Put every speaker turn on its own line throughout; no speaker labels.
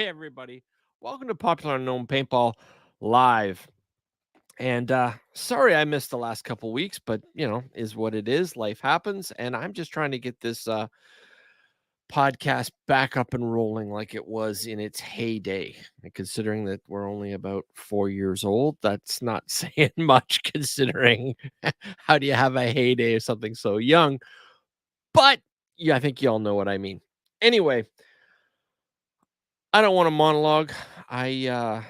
Hey, everybody. Welcome to Popular Unknown Paintball Live. And sorry I missed the last couple weeks, but, is what it is. Life happens. And I'm just trying to get this podcast back up and rolling like it was in its heyday. And considering that we're only about 4 years old, that's not saying much considering how do you have a heyday of something so young. But yeah, I think you all know what I mean. Anyway, I don't want to monologue. I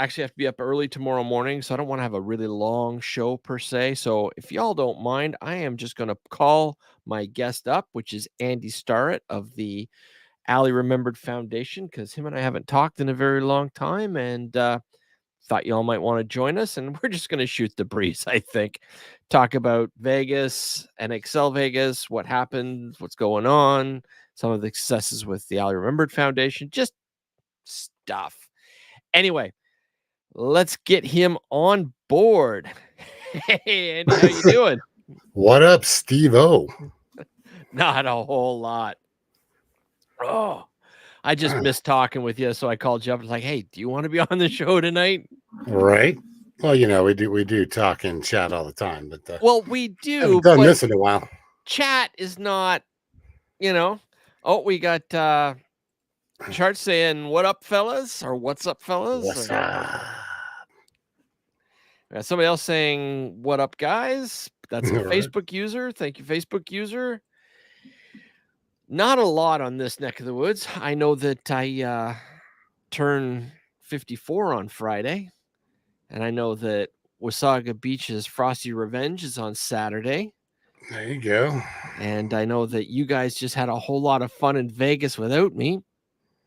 actually have to be up early tomorrow morning, so I don't want to have a really long show per se. So if y'all don't mind, I am just going to call my guest up, which is Andy Starret of the Allie Remembered Foundation, because him and I haven't talked in a very long time, and thought y'all might want to join us. And we're just going to shoot the breeze, I think. Talk about Vegas, NXL Vegas, what happened, what's going on, some of the successes with the Allie Remembered Foundation, just stuff. Anyway, let's get him on board. Hey, Andy, how you doing?
What up, Steve-O?
Not a whole lot. Oh, I just missed talking with you, so I called you up. Like, hey, do you want to be on the show tonight?
Right. Well, we do talk and chat all the time, but
well, we do.
Haven't done this in a while.
Chat is not, Oh, we got Chart saying, "What up, fellas?" or "What's up, fellas?"
What's up?
Somebody else saying, "What up, guys?" That's a
Right.
Facebook user. Thank you, Facebook user. Not a lot on this neck of the woods. I know that I turn 54 on Friday, and I know that Wasaga Beach's Frosty Revenge is on Saturday.
There you go.
And I know that you guys just had a whole lot of fun in Vegas without me,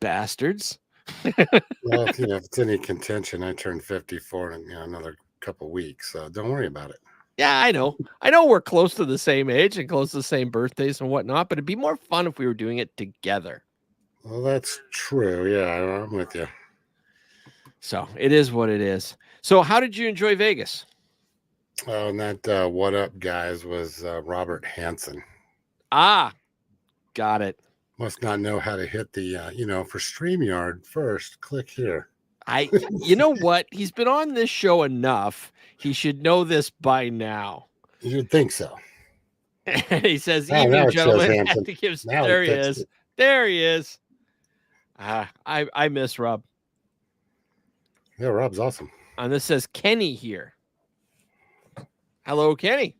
bastards.
Well, if it's any contention, I turned 54 in another couple weeks, so don't worry about it.
Yeah, I know. I know we're close to the same age and close to the same birthdays and whatnot, but it'd be more fun if we were doing it together.
Well, that's true. Yeah, I'm with you.
So it is what it is. So how did you enjoy Vegas?
Oh, and that What Up, guys, was Robert Hansen.
Ah, got it.
Must not know how to hit the, for StreamYard first, click here.
You know what? He's been on this show enough. He should know this by now.
You'd think so.
He says, "Evening, gentlemen." There he is. It. There he is. I miss Rob.
Yeah, Rob's awesome.
And this says Kenny here. Hello, Kenny.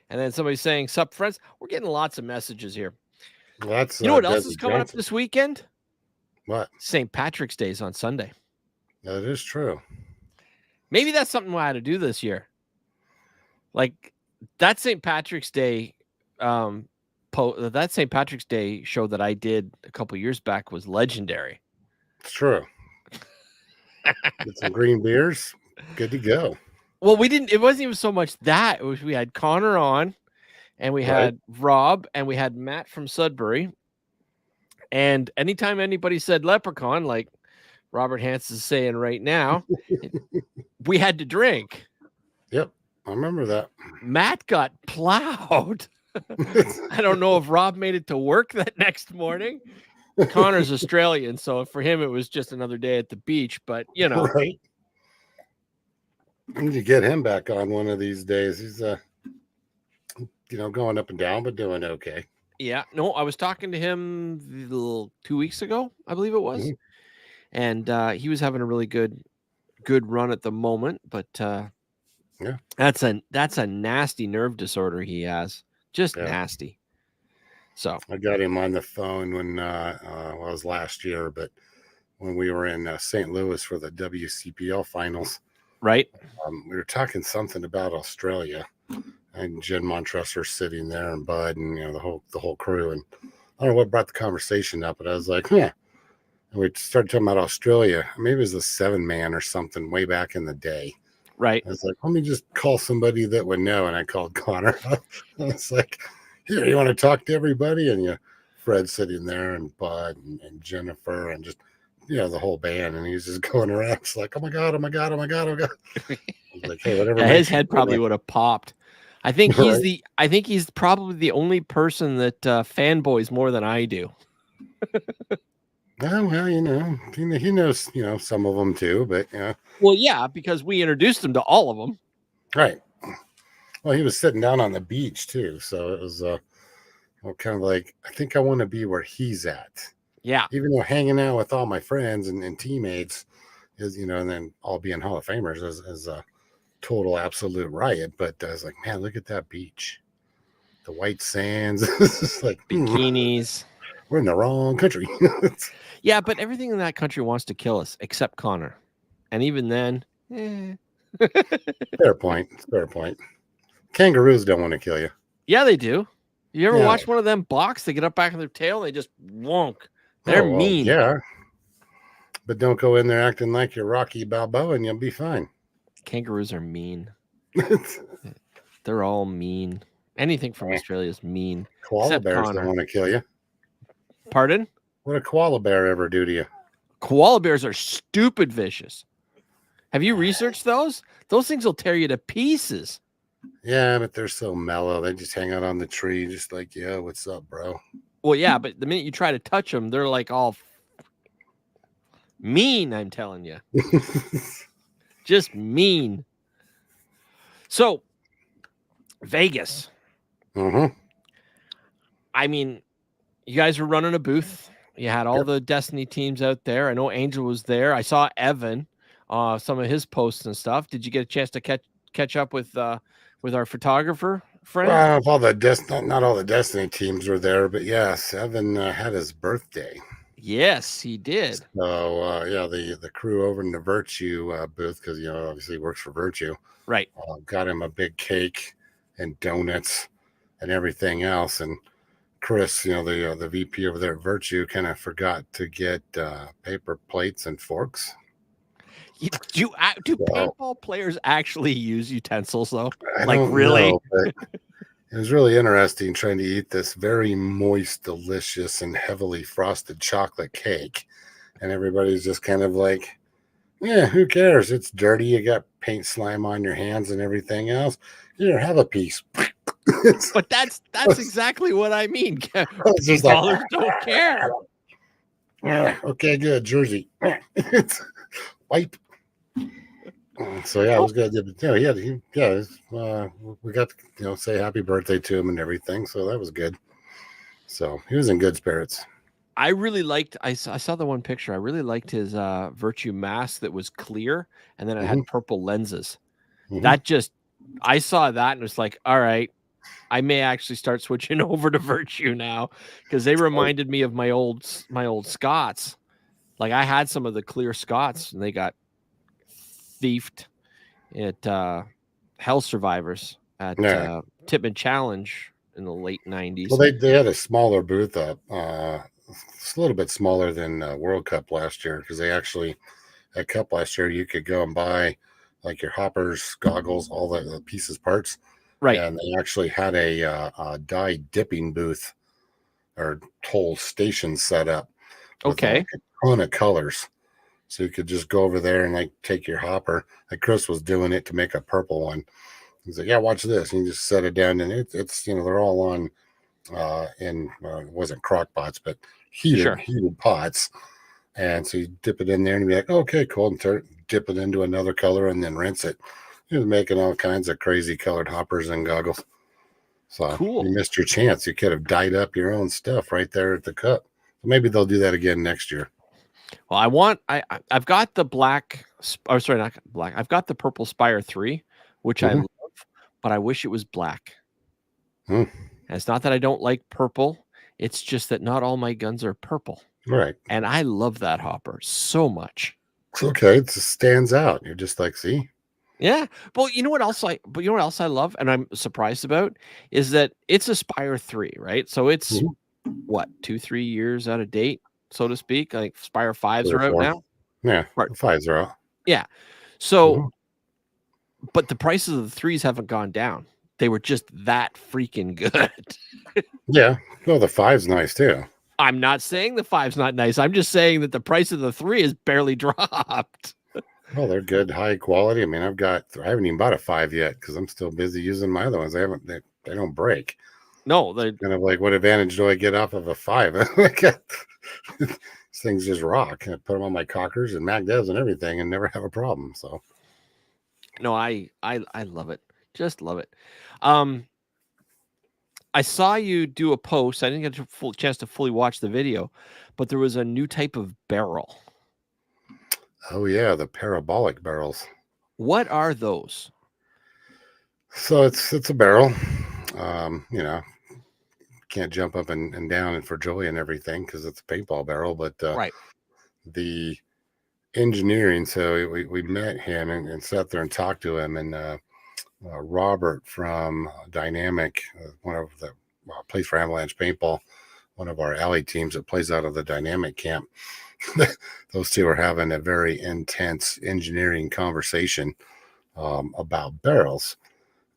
And then somebody's saying, "Sup, friends." We're getting lots of messages here.
Well, that's
you know what else is coming up this weekend?
What?
St. Patrick's Day is on Sunday.
That is true.
Maybe that's something I had to do this year. Like that St. Patrick's Day, that St. Patrick's Day show that I did a couple years back was legendary.
It's true. Get some green beers. Good to go.
Well, it wasn't even so much that. We had Connor on, and we had Rob, and we had Matt from Sudbury. And anytime anybody said leprechaun, like Robert Hansen's saying right now, we had to drink.
Yep, I remember that.
Matt got plowed. I don't know if Rob made it to work that next morning. Connor's Australian, so for him it was just another day at the beach, but
Right. I need to get him back on one of these days. He's going up and down, but doing okay.
Yeah, no, I was talking to him 2 weeks ago, I believe it was. Mm-hmm. And he was having a really good run at the moment, but
yeah,
that's a nasty nerve disorder he has. Just nasty. So
I got him on the phone when it was last year, but when we were in St. Louis for the WCPL finals,
right?
We were talking something about Australia, and Jen Montressor sitting there, and Bud, and the whole crew, and I don't know what brought the conversation up, but I was like, yeah. And we started talking about Australia. Maybe it was a 7-man or something way back in the day.
Right.
I was like, let me just call somebody that would know. And I called Connor. I was like, here, you want to talk to everybody? And Fred sitting there, and Bud, and Jennifer, and just the whole band. And he's just going around. It's like, oh my god, oh my god, oh my god, oh my god. I was like, hey, whatever.
His head probably would have popped. I think he's probably the only person that fanboys more than I do.
Oh, well, he knows, some of them too, but yeah,
Well, yeah, because we introduced him to all of them.
right. Well, he was sitting down on the beach too, so it was kind of like I think I want to be where he's at,
Yeah.
even though hanging out with all my friends and teammates is, and then all being Hall of Famers is a total absolute riot. But I was like, man, look at that beach, the white sands. It's like
Bikinis.
we're in the wrong country.
Yeah, but everything in that country wants to kill us except Connor. And even then,
Fair point. Fair point. Kangaroos don't want to kill you.
yeah, they do. You ever
Yeah.
watch one of them box? They get up back on their tail and they just wonk. They're
Oh, well,
mean.
yeah. But don't go in there acting like you're Rocky Balboa and you'll be fine.
Kangaroos are mean. They're all mean. Anything from Australia is mean.
Koala
Except
bears
Connor.
don't want to kill you.
Pardon?
What a koala bear ever do to you?
Koala bears are stupid vicious. Have you researched those? Those things will tear you to pieces.
Yeah, but they're so mellow. They just hang out on the tree, just like, yeah, what's up, bro?
Well, yeah, but the minute you try to touch them, they're like all mean, I'm telling you. Just mean. So, Vegas.
Mm-hmm.
I mean, you guys were running a booth. You had all the Destiny teams out there. I know Angel was there. I saw Evan, some of his posts and stuff. Did you get a chance to catch up with our photographer friend?
Well, not all the Destiny teams were there, but yes, Evan had his birthday.
Yes, he did.
So yeah, the crew over in the Virtue booth, because obviously he works for Virtue,
right?
Got him a big cake and donuts and everything else. And Chris, the VP over there at Virtue, kind of forgot to get paper plates and forks.
Do paintball players actually use utensils though?
I
like
don't
really?
know, but it was really interesting trying to eat this very moist, delicious, and heavily frosted chocolate cake. And everybody's just kind of like, yeah, who cares? It's dirty. You got paint slime on your hands and everything else. Here, have a piece.
But that's exactly what I mean.
Ballers
don't care.
Yeah, okay, good. Jersey. Wipe. So yeah, it was good. We got to say happy birthday to him and everything. So that was good. So he was in good spirits.
I really liked. I saw the one picture. I really liked his Virtue mask that was clear, and then it had purple lenses. That just, I saw that and was like, all right, I may actually start switching over to Virtue now, because they reminded me of my old Scots. Like I had some of the clear Scots, and they got thiefed at Hell Survivors at Tipman Challenge in the late 90s.
Well, they had a smaller booth up. It's a little bit smaller than World Cup last year, because they actually at Cup last year you could go and buy like your hoppers, goggles, all the pieces, parts.
Right.
And they actually had a dye dipping booth or whole station set up. With like a ton of colors. So you could just go over there and like take your hopper. Like Chris was doing it to make a purple one. He's like, yeah, watch this. And you just set it down, and it's they're all on it wasn't crock pots, but heated pots. And so you dip it in there and be like, okay, cool. And dip it into another color and then rinse it. He was making all kinds of crazy colored hoppers and goggles. So cool. You missed your chance. You could have dyed up your own stuff right there at the cup. Maybe they'll do that again next year.
Well, I've got the black, or sorry, not black. I've got the purple Spire 3, which I love, but I wish it was black. And it's not that I don't like purple. It's just that not all my guns are purple.
Right.
And I love that hopper so much.
It's okay. It just stands out. You're just like, see?
Yeah. Well, you know what else I love, and I'm surprised about, is that it's a Spire 3, right? So it's what, 2-3 years out of date, so to speak. Like Spire 5s are out now.
Yeah, right. 5s are out.
Yeah. So, but the prices of the 3s haven't gone down. They were just that freaking good.
Yeah. Well, the 5's nice too.
I'm not saying the 5's not nice. I'm just saying that the price of the 3 is barely dropped.
Well, they're good, high quality. I mean, I haven't even bought a 5 yet because I'm still busy using my other ones. They don't break.
No, they
kind of like, what advantage do I get off of a 5? these things just rock. And I put them on my cockers and Mac devs and everything, and never have a problem. So
No, I love it. Just love it. Um, I saw you do a post. I didn't get a full chance to fully watch the video, but there was a new type of barrel.
oh yeah, the parabolic barrels.
What are those?
So it's a barrel. You know, can't jump up and down and for joy and everything because it's a paintball barrel, but
Right.
the engineering. So we met him and sat there and talked to him, and Robert from Dynamic, one of the plays for Avalanche Paintball, one of our alley teams that plays out of the Dynamic camp. Those two are having a very intense engineering conversation about barrels.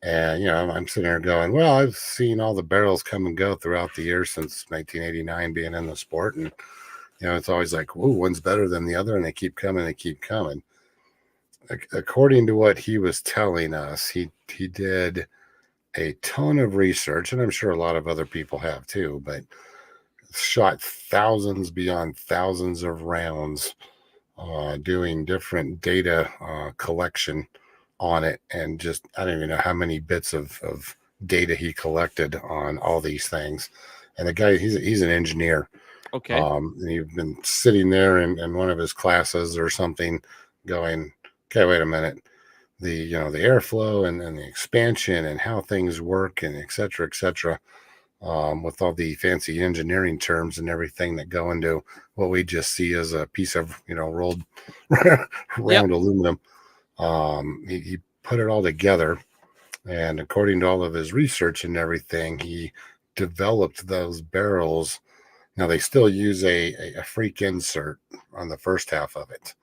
And, you know, I'm sitting there going, well, I've seen all the barrels come and go throughout the years since 1989 being in the sport. And, you know, it's always like, whoa, one's better than the other. And they keep coming, they keep coming. According to what he was telling us, he did a ton of research, and I'm sure a lot of other people have too, but shot thousands beyond thousands of rounds doing different data collection on it. And just, I don't even know how many bits of data he collected on all these things. And the guy, he's an engineer.
Okay.
And he'd been sitting there in one of his classes or something going, okay, wait a minute. The, you know, the airflow and the expansion and how things work and et cetera, with all the fancy engineering terms and everything that go into what we just see as a piece of, you know, rolled
Yep.
round aluminum. He put it all together, and according to all of his research and everything, he developed those barrels. Now they still use a freak insert on the first half of it.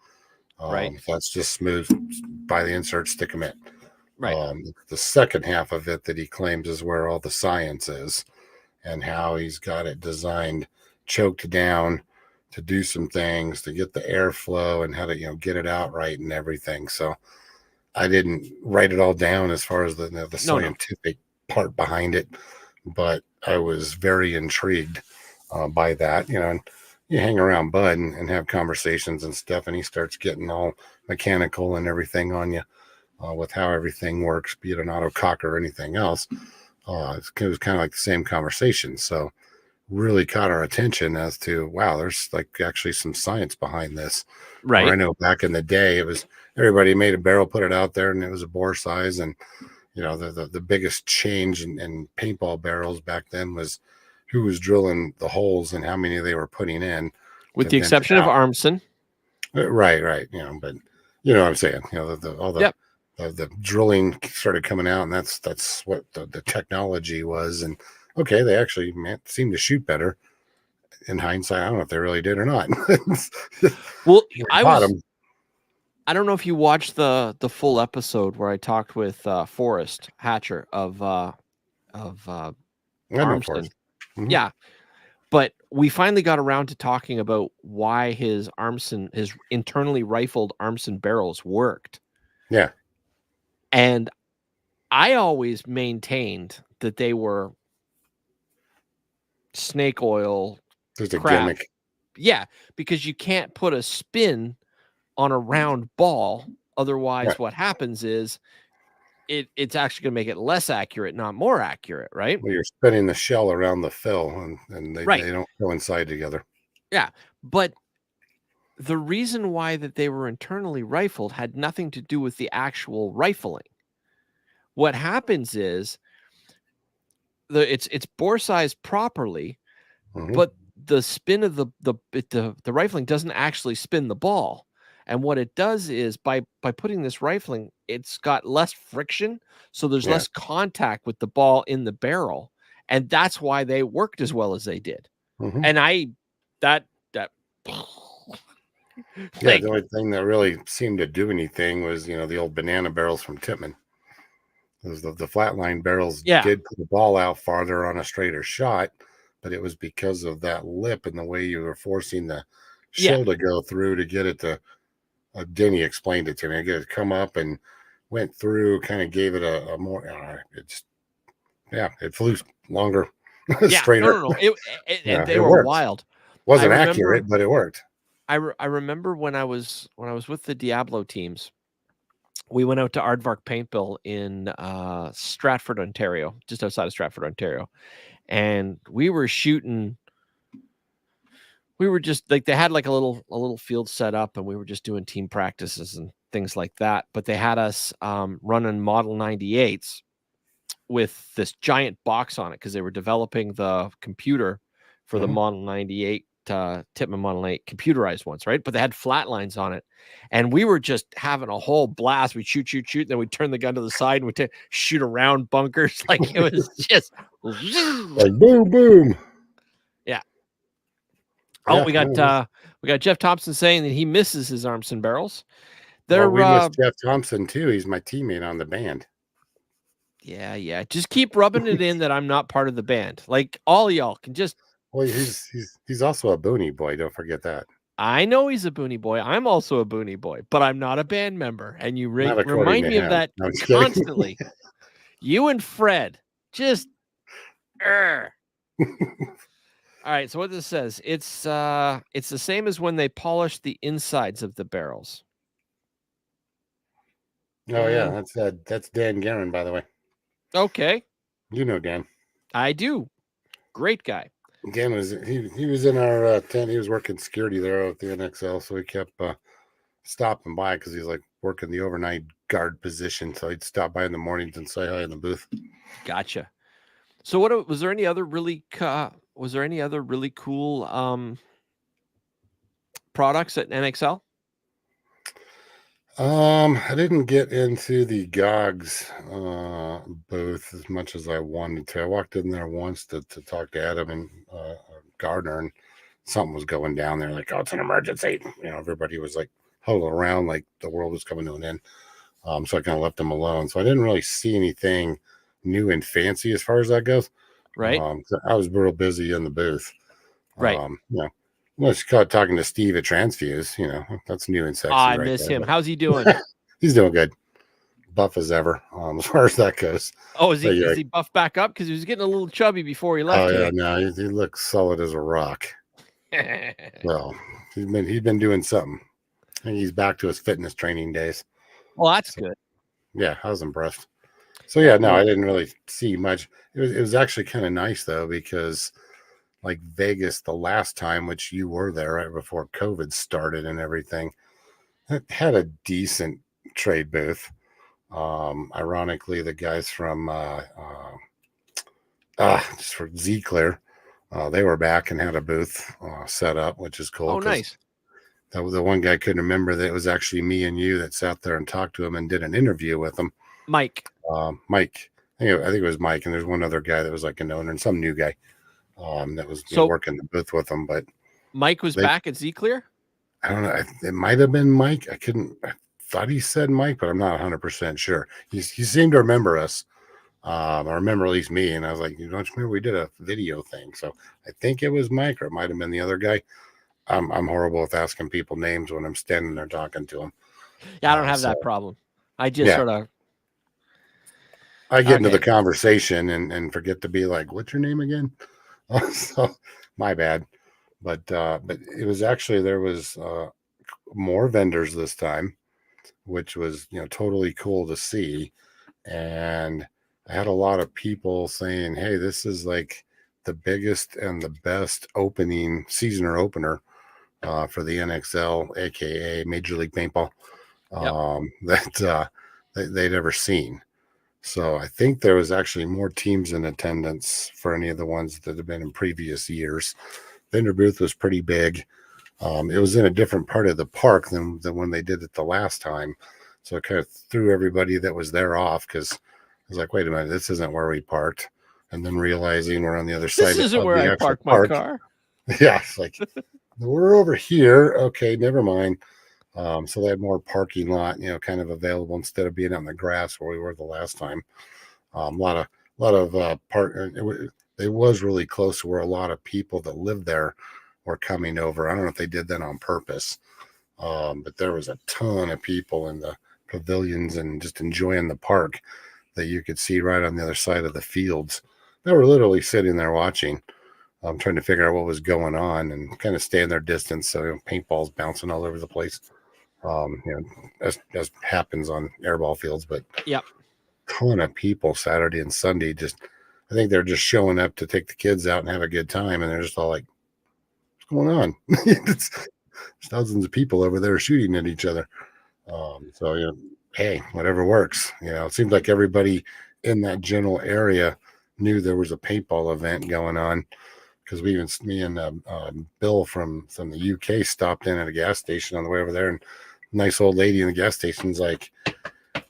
Right.
That's just smooth by the insert, stick them in.
Right.
The second half of it that he claims is where all the science is, and how he's got it designed, choked down to do some things to get the airflow and how to, you know, get it out right and everything. So I didn't write it all down as far as the
No.
scientific part behind it, but I was very intrigued by that, you know. And you hang around Bud and have conversations and stuff, and he starts getting all mechanical and everything on you with how everything works, be it an auto cocker or anything else. It was kind of like the same conversation. So really caught our attention as to, wow, there's like actually some science behind this. Where I
Right.
know back in the day, it was everybody made a barrel, put it out there, and it was a bore size. And, you know, the biggest change in paintball barrels back then was who was drilling the holes and how many they were putting in
With
to
the
vent it
exception of
out.
Armson.
Right. You know, but you know what I'm saying. You know, all
Yep.
the drilling started coming out, and that's what the technology was. And okay, they actually seemed to shoot better. In hindsight, I don't know if they really did or not.
Well,
We caught them.
I don't know if you watched the full episode where I talked with Forrest Hatcher of
I know for
Armson.
us. Mhm.
Yeah, but we finally got around to talking about why his internally rifled Armson barrels worked.
Yeah,
And I always maintained that they were snake oil
just a
crap.
gimmick.
Yeah, because you can't put a spin on a round ball. Otherwise,
Right.
what happens is it's actually going to make it less accurate, not more accurate, right?
Well, you're spinning the shell around the fill, and
Right.
they don't coincide together.
Yeah. But the reason why that they were internally rifled had nothing to do with the actual rifling. What happens is it's bore size properly,
Hmm.
but the spin of the rifling doesn't actually spin the ball. And what it does is by putting this rifling, it's got less friction, so there's
Yeah.
less contact with the ball in the barrel, and that's why they worked as well as they did.
Hmm.
And I that that
Yeah.
like
The only thing that really seemed to do anything was, you know, the old banana barrels from Tippmann. Those the flatline barrels
yeah,
did put the ball out farther on a straighter shot, but it was because of that lip and the way you were forcing the
yeah,
shell to go through to get it to. Denny explained it to me. I get it come up and went through, kind of gave it a more. It's yeah, it flew longer,
yeah. No,
straighter.
no, no. And
Yeah,
they
it
were
worked.
wild. I
Wasn't
remember
accurate, but it worked.
I remember when I was with the Diablo teams, we went out to Aardvark Paintball in, Stratford, Ontario, just outside of Stratford, Ontario, and we were just like they had like a little field set up, and we were just doing team practices and things like that, but they had us, running Model 98s with this giant box on it because they were developing the computer for the
Mhm.
Model 98, Titman Model 8 computerized ones, right? But they had flat lines on it. And we were just having a whole blast. We'd shoot, shoot, shoot. Then we'd turn the gun to the side and we'd shoot around bunkers. Like it was just.
Like boom, boom.
Yeah. Oh,
Yeah,
we got Jeff Thompson saying that he misses his arms and barrels.
well,
They're
we missed Jeff Thompson too. He's my teammate on the band.
yeah. Just keep rubbing it in that I'm not part of the band. Like all y'all can just.
Well, he's also a Booney boy. Don't forget that.
I know he's a Boonie Boy. I'm also a Boonie Boy, but I'm not a band member. And you
Not according
remind
to
me of
him.
that
No, I'm just kidding.
constantly. You and Fred, just. All right. So what this says, it's the same as when they polish the insides of the barrels.
Oh yeah, that's Dan Guerin, by the way.
Okay,
You know Dan.
I do. Great guy.
Dan he was in our tent. He was working security there at the NXL, so he kept stopping by because he's like working the overnight guard position. So he'd stop by in the mornings and say hi in the booth.
Gotcha. So what was there any other really cool products at NXL?
I didn't get into the GOGS booth as much as I wanted to. I walked in there once to talk to Adam and Gardner, and something was going down there. Like, oh, it's an emergency. You know, everybody was like huddled around like the world was coming to an end. So I kind of left them alone. So I didn't really see anything new and fancy as far as that goes.
Right.
I was real busy in the booth.
Right.
You know, let's call it talking to Steve at Transfuse. You know, that's new and sexy.
I
right
miss
there,
him.
but
How's he doing?
he's doing good. Buff as ever, as far as that goes.
Oh, is
But yeah.
he buffed back up? Because he was getting a little chubby before he left
Oh yeah,
here.
no, he looks solid as a rock. Well, he's been doing something. I think he's back to his fitness training days.
Well, that's good.
Yeah, I was impressed. So yeah, no,
Cool.
I didn't really see much. It was actually kind of nice though, because like Vegas the last time, which you were there right before COVID started and everything, it had a decent trade booth. Ironically, the guys from just for Z-Clear, they were back and had a booth set up, which is cool.
Oh, nice.
That was the one guy couldn't remember that it was actually me and you that sat there and talked to him and did an interview with him.
Mike.
Mike. I think it was Mike, and there's one other guy that was like an owner and some new guy that was working the booth with him. But
Mike was back at Z-Clear?
I don't know. It might have been Mike. I thought he said Mike, but I'm not 100% sure. He seemed to remember us. I remember at least me, and I was like, you don't remember we did a video thing? So I think it was Mike, or it might have been the other guy. I'm horrible with asking people names when I'm standing there talking to them.
Yeah, I don't have that problem. I just sort of.
I get into the conversation and forget to be like, what's your name again? So my bad. But it was actually, there was more vendors this time, which was, totally cool to see. And I had a lot of people saying, hey, this is like the biggest and the best season opener for the NXL, aka Major League Paintball, that they'd ever seen. So I think there was actually more teams in attendance for any of the ones that have been in previous years. Vendor booth was pretty big. It was in a different part of the park than when they did it the last time. So it kind of threw everybody that was there off, because I was like, wait a minute, this isn't where we parked. And then realizing we're on the other side
This isn't
of
where
the
I
actual
park my
park.
car.
Yeah, it's like, we're over here. Okay, never mind. So they had more parking lot, kind of available instead of being on the grass where we were the last time. A lot of park. It was really close to where a lot of people that lived there were coming over. I don't know if they did that on purpose, but there was a ton of people in the pavilions and just enjoying the park that you could see right on the other side of the fields. They were literally sitting there watching. I'm trying to figure out what was going on and kind of stay in their distance. So paintballs bouncing all over the place. As happens on airball fields, but
Yep.
ton of people Saturday and Sunday. Just I think they're just showing up to take the kids out and have a good time, and they're just all like, "What's going on?" There's thousands of people over there shooting at each other. So hey, whatever works. It seemed like everybody in that general area knew there was a paintball event going on because me and Bill from the UK stopped in at a gas station on the way over there, and nice old lady in the gas station's like,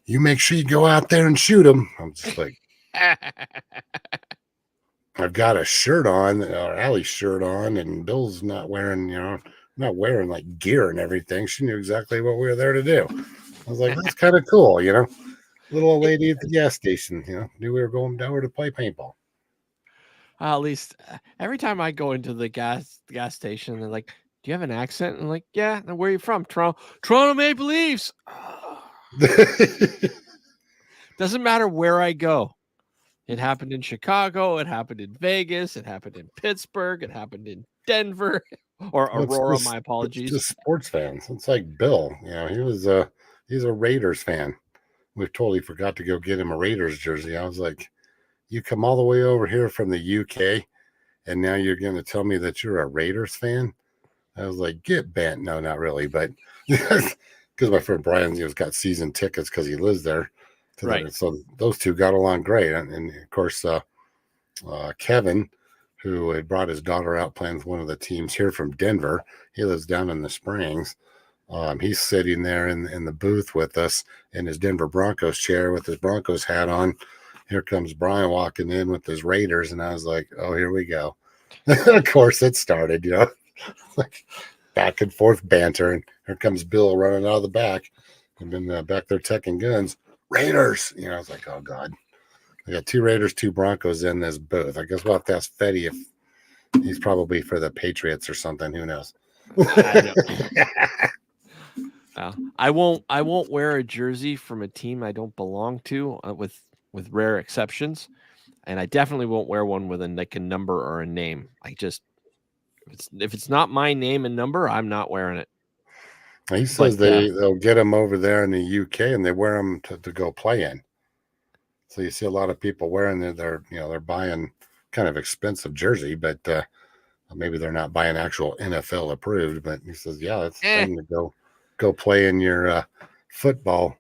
"You make sure you go out there and shoot them." I'm just like, I've got a shirt on, Allie's shirt on, and Bill's not wearing like gear and everything. She knew exactly what we were there to do. I was like, that's kind of cool. Little old lady at the gas station, knew we were going down there to play paintball.
At least every time I go into the gas station, they're like, "Do you have an accent?" And I'm like, "Yeah." And where are you from? Toronto Maple Leafs. Doesn't matter where I go. It happened in Chicago. It happened in Vegas. It happened in Pittsburgh. It happened in Denver or
Well,
Aurora. My
it's
apologies.
just sports fans. It's like Bill. He's a Raiders fan. We totally forgot to go get him a Raiders jersey. I was like, you come all the way over here from the UK, and now you're going to tell me that you're a Raiders fan? I was like, get bent. No, not really, but because my friend Brian, has got season tickets because he lives there.
Right.
So those two got along great, and of course, Kevin, who had brought his daughter out playing with one of the teams here from Denver. He lives down in the Springs. He's sitting there in the booth with us in his Denver Broncos chair with his Broncos hat on. Here comes Brian walking in with his Raiders, and I was like, oh, here we go. Of course, it started, like back and forth banter. And here comes Bill running out of the back. And then back there taking guns. Raiders! I was like, oh, God. I got two Raiders, two Broncos in this booth. I guess we'll have to ask Fetty if he's probably for the Patriots or something. Who knows?
I won't wear a jersey from a team I don't belong to, with rare exceptions, and I definitely won't wear one with a number or a name. If it's not my name and number, I'm not wearing it.
He says they'll get them over there in the UK and they wear them to go play in. So you see a lot of people wearing they're buying kind of expensive jersey, but maybe they're not buying actual NFL approved. But he says, yeah, it's time to go play in your football,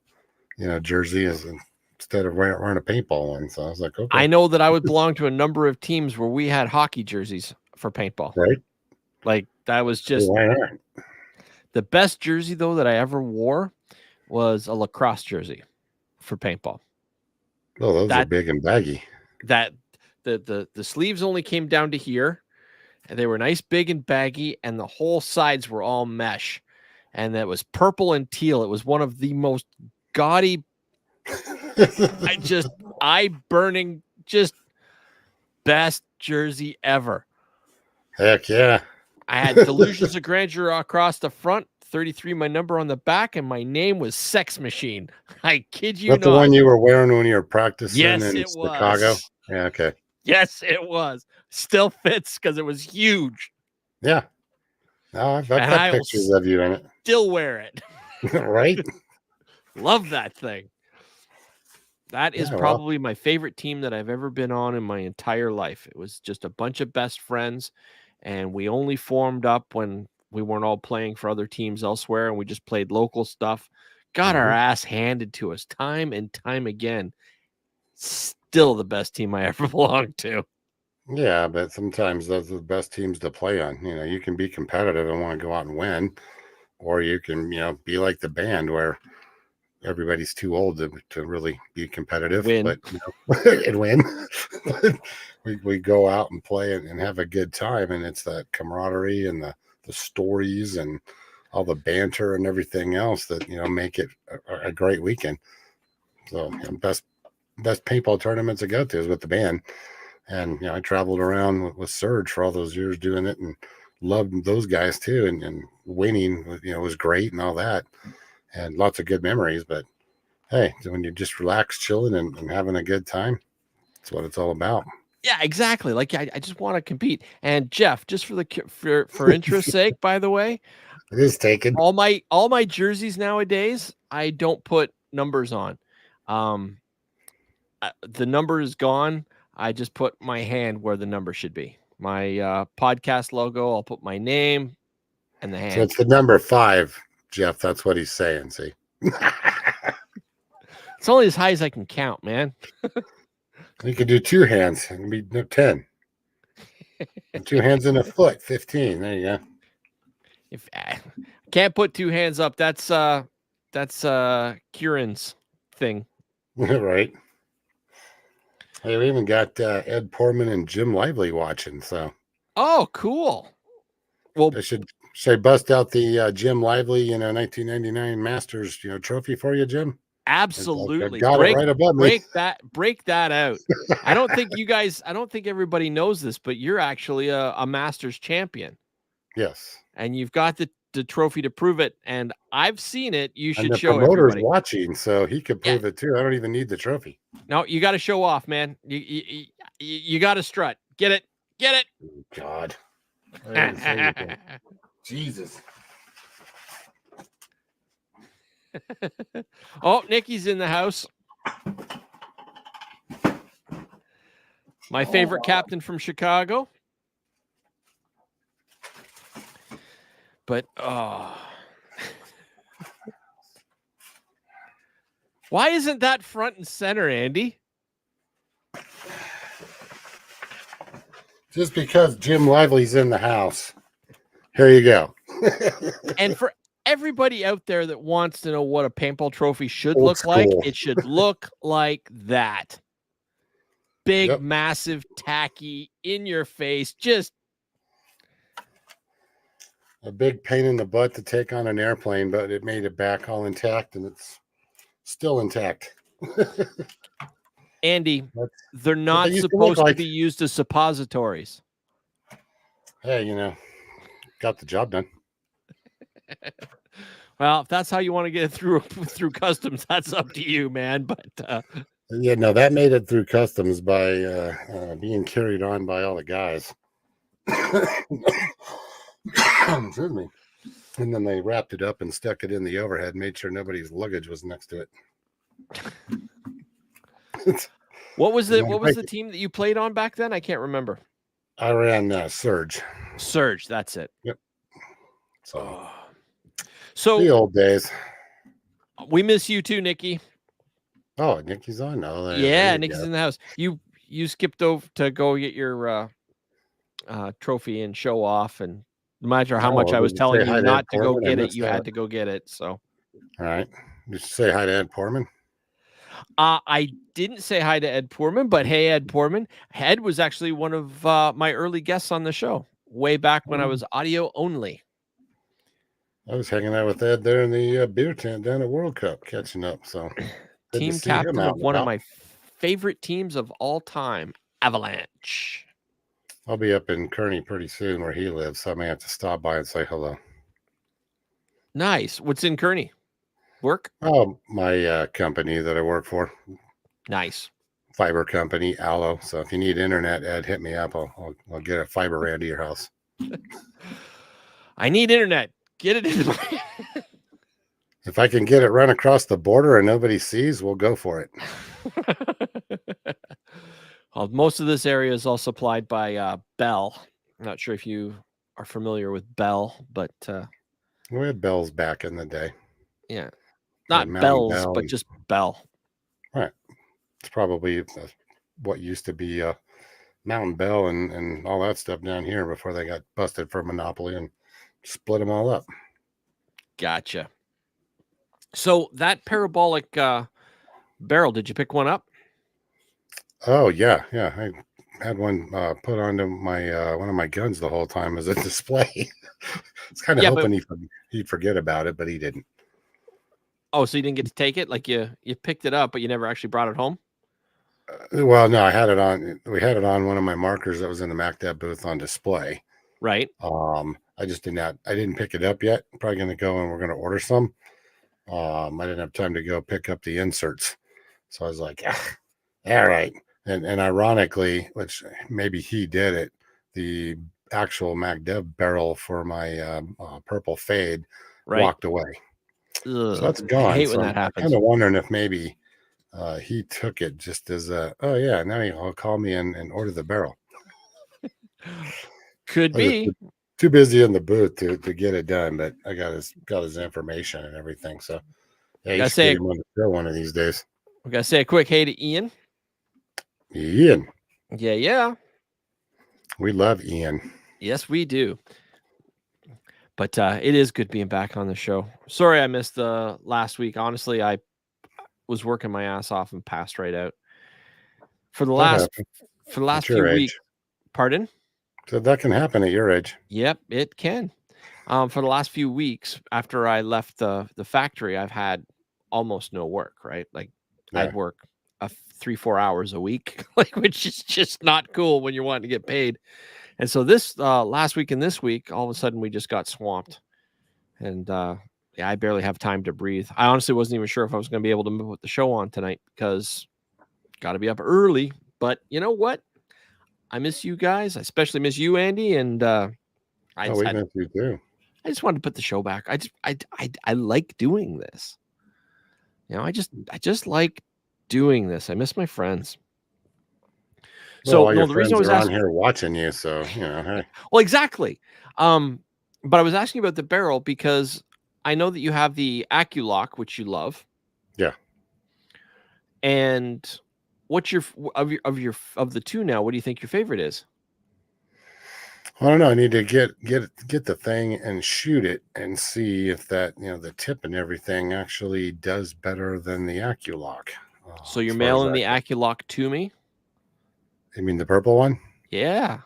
jersey instead of wearing a paintball one. So I was like, okay.
I know that I would belong to a number of teams where we had hockey jerseys for paintball.
Right.
Like that was just the best jersey though that I ever wore was a lacrosse jersey for paintball.
Oh, those are big and baggy.
That the sleeves only came down to here, and they were nice, big and baggy, and the whole sides were all mesh, and that was purple and teal. It was one of the most gaudy, eye-burning, just best jersey ever.
Heck yeah!
I had Delusions of Grandeur across the front, 33 my number on the back, and my name was Sex Machine. I kid you not.
That's the one you were wearing when you were practicing in Chicago?
Was.
Yeah, okay.
Yes, it was. Still fits because it was huge.
Yeah. No, I've got pictures of you in it.
Still wear it.
Right?
Love that thing. That is probably my favorite team that I've ever been on in my entire life. It was just a bunch of best friends, and we only formed up when we weren't all playing for other teams elsewhere, and we just played local stuff. Got our ass handed to us time and time again. Still the best team I ever belonged to.
Yeah, but sometimes those are the best teams to play on. You can be competitive and want to go out and win, or you can, be like the band where everybody's too old to really be competitive, but and win. we go out and play and have a good time, and it's that camaraderie and the stories and all the banter and everything else that make it a great weekend. So best paintball tournaments to go to is with the band. And I traveled around with Surge for all those years doing it, and loved those guys too. And winning, was great and all that, and lots of good memories. But hey, when you just relax, chilling, and having a good time, that's what it's all about.
Yeah, exactly. Like I just want to compete. And Jeff, just for for interest sake, by the way,
It is taken.
all my jerseys nowadays, I don't put numbers on. The number is gone. I just put my hand where the number should be. My podcast logo, I'll put my name and the
So
hand.
it's the number 5, Jeff. That's what he's saying. See,
It's only as high as I can count, man.
you could do 2 hands. It can be 10. And 2 hands and a foot, 15. There you go.
If can't put 2 hands up, that's Kieran's thing.
Right. Hey, we even got Ed Portman and Jim Lively watching. So,
Oh, cool. Well,
I should bust out the Jim Lively, 1999 Masters, trophy for you, Jim.
absolutely.
I got it right above me.
Break that out. I don't think everybody knows this, but you're actually a Masters champion.
Yes.
And you've got the trophy to prove it. And I've seen it. You
And
should
the
show
promoter's
everybody.
watching, so he could prove it too. I don't even need the trophy.
No, you got to show off, man. You got to strut. Get it.
Oh, God. Jesus.
Oh, Nikki's in the house. My favorite captain from Chicago. But why isn't that front and center, Andy?
Just because Jim Lively's in the house. Here you go.
And for everybody out there that wants to know what a paintball trophy should
Old
look
school.
like, it should look like that. Big,
Yep.
massive, tacky, in your face, just
a big pain in the butt to take on an airplane, but it made it back all intact, and it's still intact.
Andy, they're
what
not
they used to
supposed
look
to
like.
be used as suppositories.
Hey, got the job done.
Well, if that's how you want to get it through customs, that's up to you, man. But
Yeah, no, that made it through customs by being carried on by all the guys. Excuse me. And then they wrapped it up and stuck it in the overhead, made sure nobody's luggage was next to it.
what was the team that you played on back then? I can't remember.
I ran Surge.
Surge, that's it.
Yep. So
the
old days.
We miss you too, Nikki.
Oh, Nikki's on now.
Yeah, Nikki's in the house. You skipped over to go get your trophy and show off, and no matter how much I was telling you not to go get it, you had to go get it. So,
all right. Just say hi to Ed Portman.
I didn't say hi to Ed Portman, but hey, Ed Portman. Ed was actually one of my early guests on the show way back when I was audio only.
I was hanging out with Ed there in the beer tent down at World Cup, catching up. So,
team captain of one of my favorite teams of all time, Avalanche.
I'll be up in Kearney pretty soon where he lives, so I may have to stop by and say hello.
Nice. What's in Kearney? Work?
Oh, my company that I work for.
Nice.
Fiber company, Allo. So if you need internet, Ed, hit me up. I'll get a fiber ran to your house.
I need internet. Get it in.
If I can get it run across the border and nobody sees, we'll go for it.
Well, most of this area is all supplied by Bell. I'm not sure if you are familiar with Bell, but
we had Bells back in the day.
Yeah, not Bells, but just Bell.
Right. It's probably what used to be Mountain Bell and all that stuff down here before they got busted for monopoly and split them all up.
Gotcha. So that parabolic barrel, did you pick one up?
Oh yeah. I had one put onto my one of my guns the whole time as a display. It's kind of hoping he'd forget about it, but he didn't.
Oh, so you didn't get to take it? Like you picked it up, but you never actually brought it home?
Well, no, I had it on. We had it on one of my markers that was in the MacDev booth on display.
Right.
I just I didn't pick it up yet. I'm probably going to go and we're going to order some. I didn't have time to go pick up the inserts. So I was like, all right, And ironically, which maybe he did it, the actual MacDev barrel for my purple fade
Right?
walked away. So
Ugh,
that's
I
gone.
hate
So
when
I'm
that
kind
happens.
of wondering if maybe he took it just as a, oh yeah, now he'll call me and order the barrel.
Could
I was
be.
too busy in the booth to get it done, but I got his information and everything. So yeah, you
Gotta
should get
say,
him on the show one of these days.
we gotta say a quick hey to Ian.
Ian,
Yeah, yeah.
we love Ian.
Yes, we do. But it is good being back on the show. Sorry I missed the last week. Honestly, I was working my ass off and passed right out. For the
That
last
happens
for the
at
last
your
few weeks.
age.
Pardon?
So that can happen at your age.
Yep, it can. For the last few weeks after I left the factory, I've had almost no work, right? Like
Yeah.
I'd work 3-4 hours a week, like which is just not cool when you're wanting to get paid. And so this last week and this week, all of a sudden we just got swamped. And yeah, I barely have time to breathe. I honestly wasn't even sure if I was going to be able to put the show on tonight because got to be up early. But you know what? I miss you guys. I especially miss you, Andy. And I
Oh,
just
we
had
miss you too.
I just wanted to put the show back. I like doing this. You know, I just like doing this. I miss my friends.
Well,
So
all your
no, the reason I
friends
was
are on
asking,
here watching you, so hey,
well, exactly. Um, but I was asking about the barrel because I know that you have the AccuLock, which you love,
yeah.
and what's of the two now? What do you think your favorite is?
I don't know. I need to get the thing and shoot it and see if that the tip and everything actually does better than the AccuLock.
So
As
you're
far as
mailing
that
the
goes.
AccuLock to me?
You mean the purple one?
Yeah,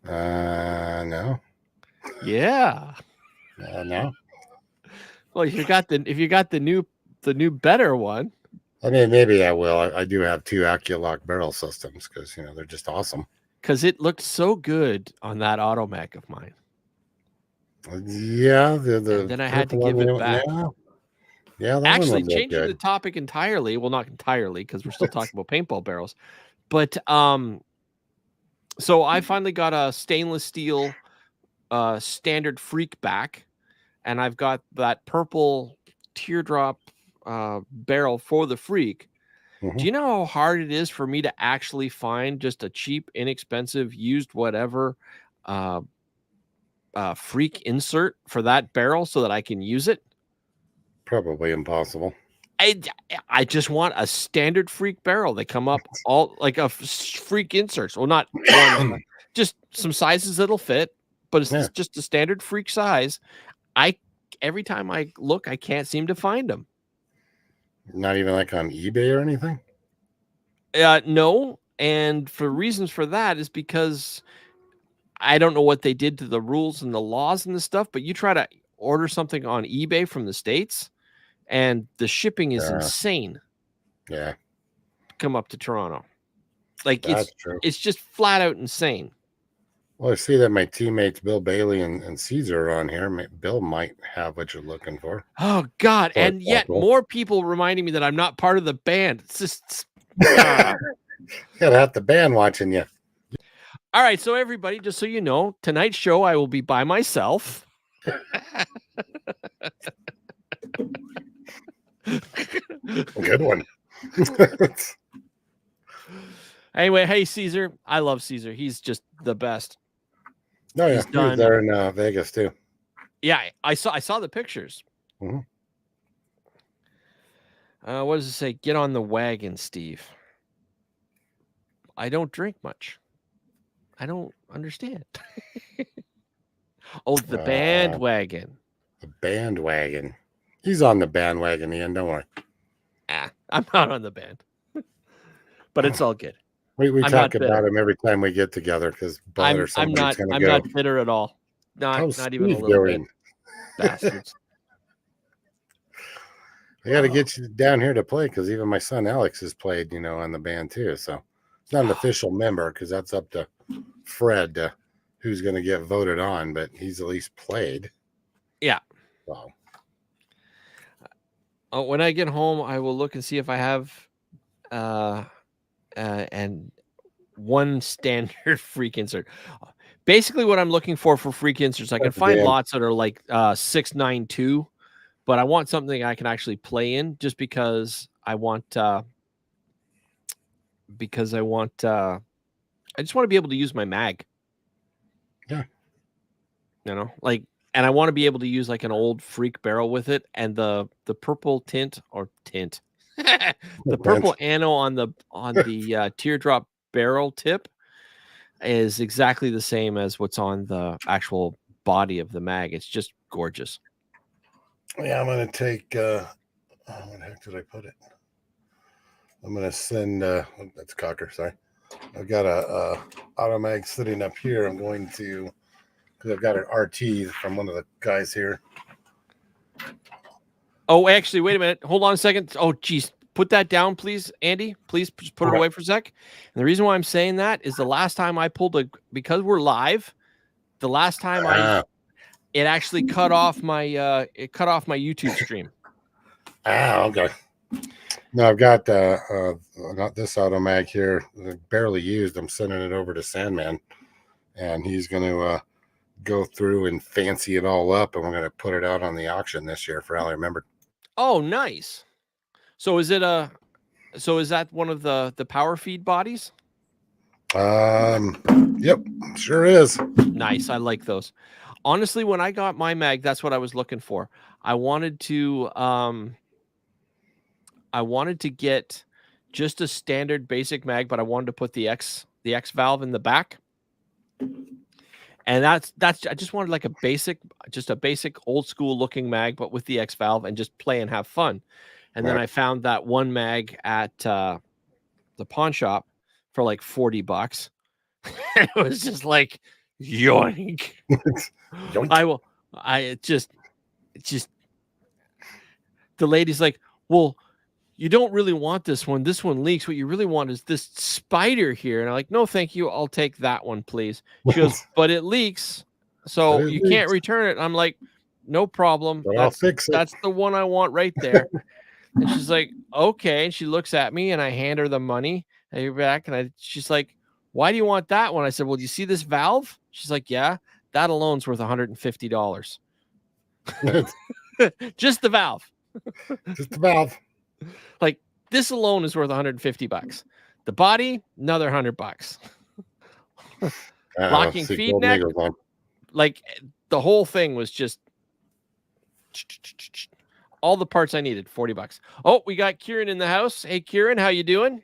No,
yeah.
no.
Well, if you got the new better one.
I mean, maybe I will. I do have two AccuLock barrel systems because they're just awesome.
Because it looked so good on that Automech of mine.
Yeah,
And
the
then I had to
purple one.
give it back.
Yeah, that one
Actually,
would look
changing the
good.
topic entirely, well, not entirely, because we're still talking about paintball barrels. But so I finally got a stainless steel standard freak back, and I've got that purple teardrop barrel for the freak.
Hmm.
Do you know how hard it is for me to actually find just a cheap, inexpensive, used whatever uh, freak insert for that barrel so that I can use it?
Probably impossible.
I I just want a standard freak barrel. They come up all like freak inserts. Well, not one, just some sizes that'll fit, but it's
Yeah,
just a standard freak size. I every time I look, I can't seem to find them.
not even like on eBay or anything.
No, and for reasons for that is because I don't know what they did to the rules and the laws and the stuff. But you try to order something on eBay from the States, and the shipping is
Yeah,
insane.
yeah,
Come up to Toronto, like
that's true.
it's just flat out insane.
Well, I see that my teammates Bill Bailey and Caesar are on here. Bill might have what you're looking for.
Oh God!
Or
And yet
possible.
more people reminding me that I'm not part of the band. It's just
Gotta have the band watching you.
all right. So everybody, just so you know, tonight's show I will be by myself.
Good one.
Anyway, hey Caesar, I love Caesar. He's just the best.
Oh yeah,
He's
he was
done.
there in Vegas too.
Yeah, I saw the pictures.
Hmm.
What does it say? Get on the wagon, Steve. I don't drink much. I don't understand. Oh, the
Uh,
bandwagon.
the bandwagon. He's on the bandwagon, Ian. Don't worry.
I'm not on the band, but it's all good.
We
I'm
talk
not
about
bitter.
him every time we get together because Bud or
I'm
somebody's
not
gonna
I'm
go.
not bitter at all.
How's
Not even a
Steve
little bit.
doing?
Bastards.
I got to get you down here to play because even my son Alex has played, on the band too. So it's not an official member because that's up to Fred who's going to get voted on, but he's at least played.
Yeah.
Wow.
When I get home, I will look and see if I have and one standard freak insert. Basically, what I'm looking for freak inserts, I can find
Dan.
lots that are like 692, but I want something I can actually play in, just because I want I just want to be able to use my mag.
Yeah.
Like, and I want to be able to use like an old freak barrel with it, and the purple tint, the purple anno on the teardrop barrel tip is exactly the same as what's on the actual body of the mag. It's just gorgeous.
Yeah, I'm gonna take. Where the heck did I put it? I'm gonna send. That's Cocker. Sorry, I've got a auto mag sitting up here. I'm going to, because I've got an RT from one of the guys here.
Oh, actually, wait a minute. Hold on a second. Oh, geez. Put that down, please, Andy. Please just put it away for a sec. And the reason why I'm saying that is the last time I pulled because we're live, the last time it actually cut off my YouTube stream.
Okay. No, I've got not this auto mag here, barely used. I'm sending it over to Sandman, and he's going to go through and fancy it all up, and we're going to put it out on the auction this year for Alley Remembered.
Oh, nice. So is that one of the power feed bodies?
Yep, sure is.
Nice. I like those. Honestly, when I got my mag, that's what I was looking for. I wanted to get just a standard basic mag, but I wanted to put the X valve in the back. And that's I just wanted like a basic old school looking mag, but with the X valve, and just play and have fun. And then I found that one mag at the pawn shop for like $40. It was just like, yoink.
Yoink.
The lady's like, well, you don't really want this one. This one leaks. What you really want is this spider here. And I'm like, no, thank you. I'll take that one, please. She goes, but it leaks, so you can't return it. I'm like, no problem.
I'll fix it.
That's the one I want right there. And she's like, okay. And she looks at me, and I hand her the money. And you're back, and she's like, why do you want that one? I said, well, do you see this valve? She's like, yeah, that alone's worth $150. Just the valve.
Just the valve.
Like, this alone is worth $150. The body, another $100. Locking feed neck, like the whole thing was just all the parts I needed. $40. Oh, we got Kieran in the house. Hey, Kieran, how you doing?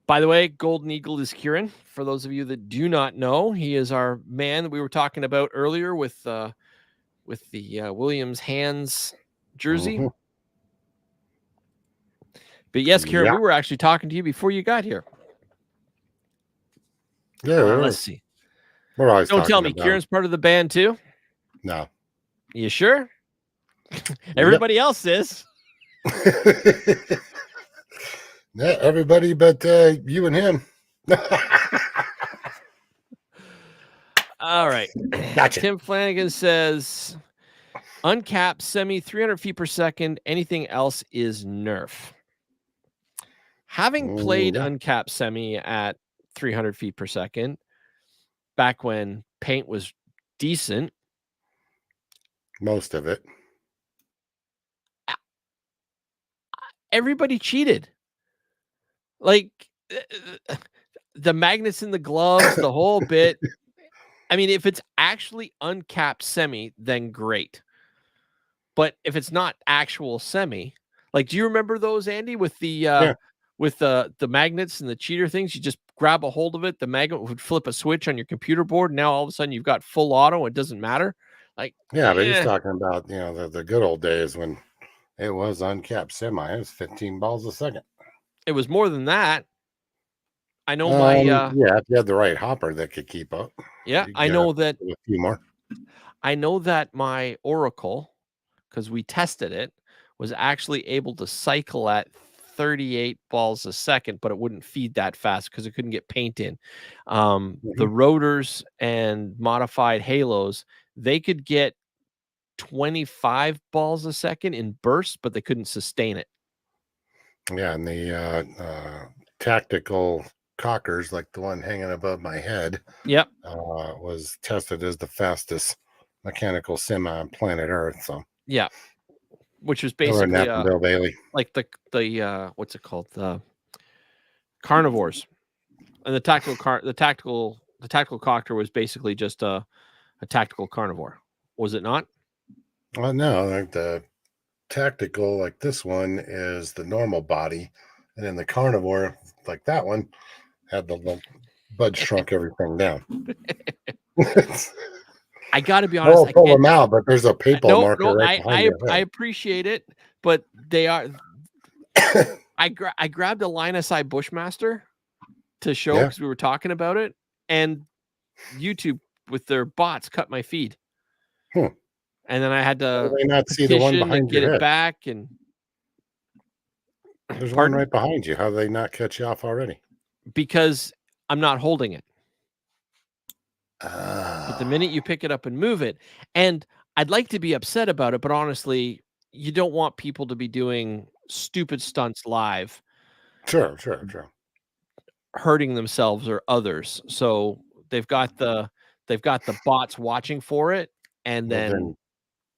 By the way, Golden Eagle is Kieran. For those of you that do not know, he is our man that we were talking about earlier with the Williams Hands jersey.
Mm-hmm.
But yes, Kieran, we were actually talking to you before you got here.
Yeah,
let's see.
We're always
Don't tell me Kieran's part of the band too?
No.
You sure? Everybody else is.
Yeah, everybody but you and him.
All right.
Gotcha.
Tim Flanagan says, uncapped semi 300 feet per second. Anything else is nerf. Having played uncapped semi at 300 feet per second, back when paint was decent.
Most of it.
Everybody cheated. Like, the magnets in the gloves, the whole bit. I mean, if it's actually uncapped semi, then great. But if it's not actual semi, like, do you remember those, Andy, with the with the magnets and the cheater things? You just grab a hold of it, the magnet would flip a switch on your computer board. Now all of a sudden you've got full auto. It doesn't matter. Like,
yeah, but he's talking about, the good old days when it was uncapped semi. It was 15 balls a second.
It was more than that. I know
if you had the right hopper that could keep up.
Yeah, I know that
a few more.
I know that my Oracle, because we tested it, was actually able to cycle at 38 balls a second, but it wouldn't feed that fast because it couldn't get paint in. The rotors and modified halos, they could get 25 balls a second in bursts, but they couldn't sustain it.
Yeah, and the tactical cockers, like the one hanging above my head,
Yep.
was tested as the fastest mechanical sim on planet Earth. So
Yeah. Which was
I learned
basically
that from Bill Bailey.
like the what's it called? The carnivores. And the tactical copter was basically just a tactical carnivore. Was it not?
Well, no, like the tactical, like this one, is the normal body, and then the carnivore, like that one, had the bud shrunk everything down.
I got to be honest,
I'll
I
pull
can't.
them out, but there's a paintball
No,
marker
no,
right behind your
I
head.
appreciate it, but they are. I grabbed a line of sight Bushmaster to show
Yeah.
because we were talking about it, and YouTube with their bots cut my feed,
Hmm.
and then I had
How do
to
they not see the one
petition to
behind
get
your
it
head?
back. And
There's one
pardon,
right behind you. How do they not catch you off already?
because I'm not holding it. But the minute
Ah,
you pick it up and move it, and I'd like to be upset about it, but honestly, you don't want people to be doing stupid stunts live,
sure.
hurting themselves or others. So they've got the they've got the bots watching for it and
Well,
then
then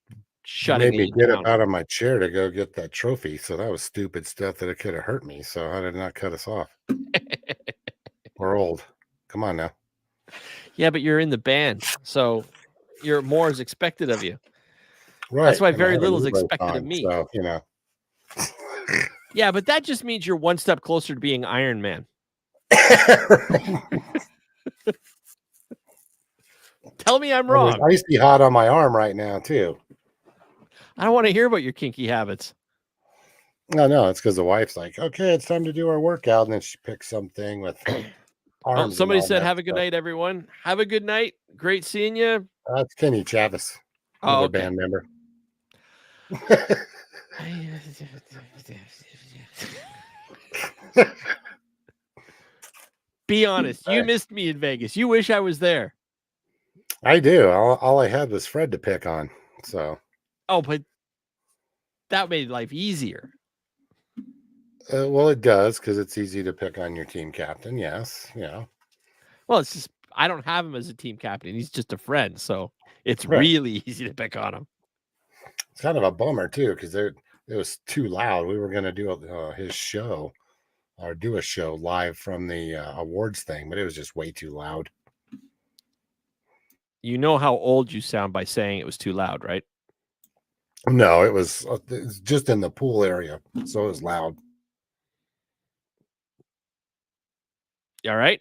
you
shutting
made me
it
get up
down.
out of my chair to go get that trophy. So that was stupid stuff that it could have hurt me. So how did it not cut us off? We're old. Come on now.
Yeah, but you're in the band, so you're more is expected of you. That's
Right.
why
And I
very
have a
little is
knee brace
expected of
on.
me.
So, you know.
Yeah, but that just means you're one step closer to being Iron Man. Tell me I'm
And it's
wrong.
icy hot on my arm right now, too.
I don't want to hear about your kinky habits.
No, it's because the wife's like, okay, it's time to do our workout. And then she picks something with
Oh,
arms and
somebody
all
said,
that
"Have a good
stuff.
night, everyone. Have a good night. Great seeing you."
That's Kenny Chavis,
Oh,
another
okay.
band member.
Be honest. You missed me in Vegas. You wish I was there.
I do. All I had was Fred to pick on. So,
Oh, but that made life easier.
well, it does because it's easy to pick on your team captain. Yes. Yeah.
Well, it's just I don't have him as a team captain. He's just a friend, so it's
Right.
really easy to pick on him.
It's kind of a bummer, too, because it was too loud. We were going to do his show or do a show live from the awards thing, but it was just way too loud.
You know how old you sound by saying it was too loud, right?
No, it's just in the pool area. So it was loud.
All right.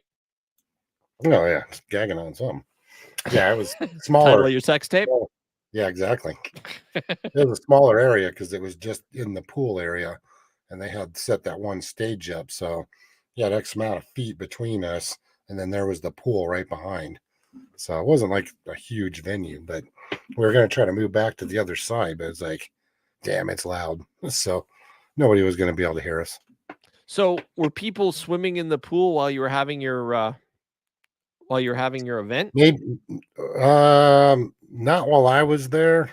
Oh, yeah. Just gagging on something. Yeah, it was
Title
smaller.
of your sex tape.
Well, yeah, exactly. It was a smaller area because it was just in the pool area, and they had set that one stage up. So you had X amount of feet between us, and then there was the pool right behind. So it wasn't like a huge venue, but we were going to try to move back to the other side. But it's like, damn, it's loud. So nobody was going to be able to hear us.
So, were people swimming in the pool while you were having your event?
Maybe not while I was there.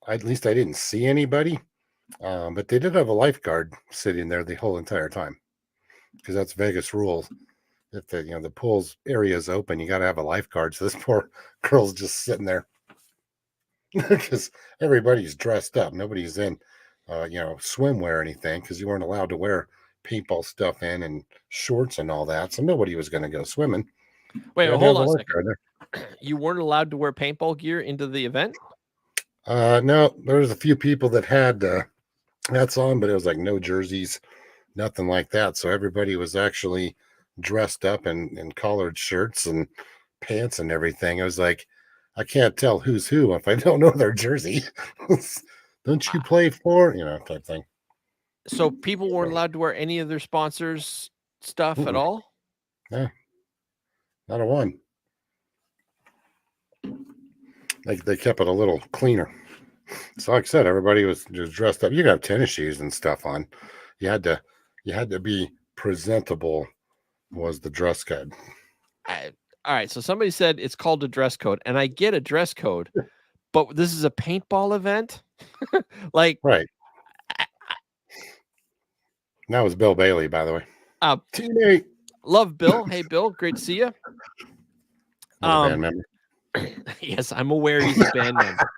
At least I didn't see anybody. But they did have a lifeguard sitting there the whole entire time because that's Vegas rules. If the pool's area is open, you got to have a lifeguard. So this poor girl's just sitting there because everybody's dressed up. Nobody's in, swimwear or anything because you weren't allowed to wear paintball stuff in and shorts and all that. So nobody was going to go swimming.
Wait,
You had to
hold
have a
on a second.
lifeguard there.
You weren't allowed to wear paintball gear into the event?
No, there was a few people that had hats on, but it was like no jerseys, nothing like that. So everybody was actually dressed up in collared shirts and pants and everything. It was like, I can't tell who's who if I don't know their jersey. Don't you
Ah,
play for, type thing.
so people weren't allowed to wear any of their sponsors' stuff at
Mm-mm.
all?
Yeah, not a one. They kept it a little cleaner. So like I said, everybody was just dressed up. You got tennis shoes and stuff on. You had to you had to be presentable was the dress code.
All right, so somebody said it's called a dress code, and I get a dress code, but this is a paintball event? Like,
Right.
I
That was Bill Bailey, by the way.
Uh,
Teammate.
love Bill. Hey, Bill, great to see you.
Another band member.
Yes, I'm aware he's a band member.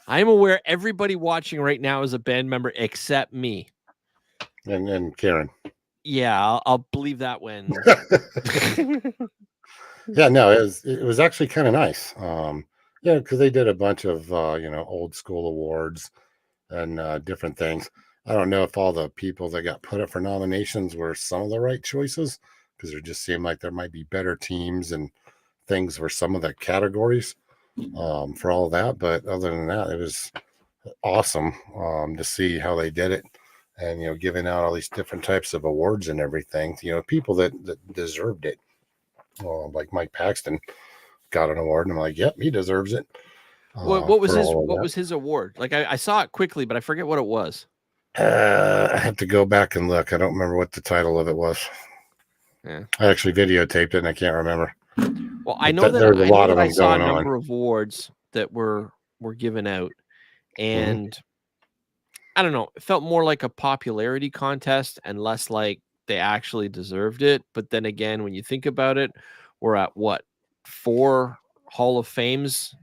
I'm aware everybody watching right now is a band member except me.
And Karen.
Yeah, I'll believe that when.
Yeah, no, it was actually kind of nice. Yeah, because they did a bunch of old school awards and different things. I don't know if all the people that got put up for nominations were some of the right choices, because it just seemed like there might be better teams and things for some of the categories for all of that. But other than that, it was awesome to see how they did it, and giving out all these different types of awards and everything. People that deserved it, like Mike Paxton got an award, and I'm like, yep, he deserves it.
What
For all of
what
that.
was his award? Like I saw it quickly, but I forget what it was.
I have to go back and look. I don't remember what the title of it was.
Yeah.
I actually videotaped it, and I can't remember.
Well,
But there's a lot of
I
them
saw a
going on.
number of awards that were given out, and I don't know, it felt more like a popularity contest and less like they actually deserved it. But then again, when you think about it, we're at what, 4 Hall of Fames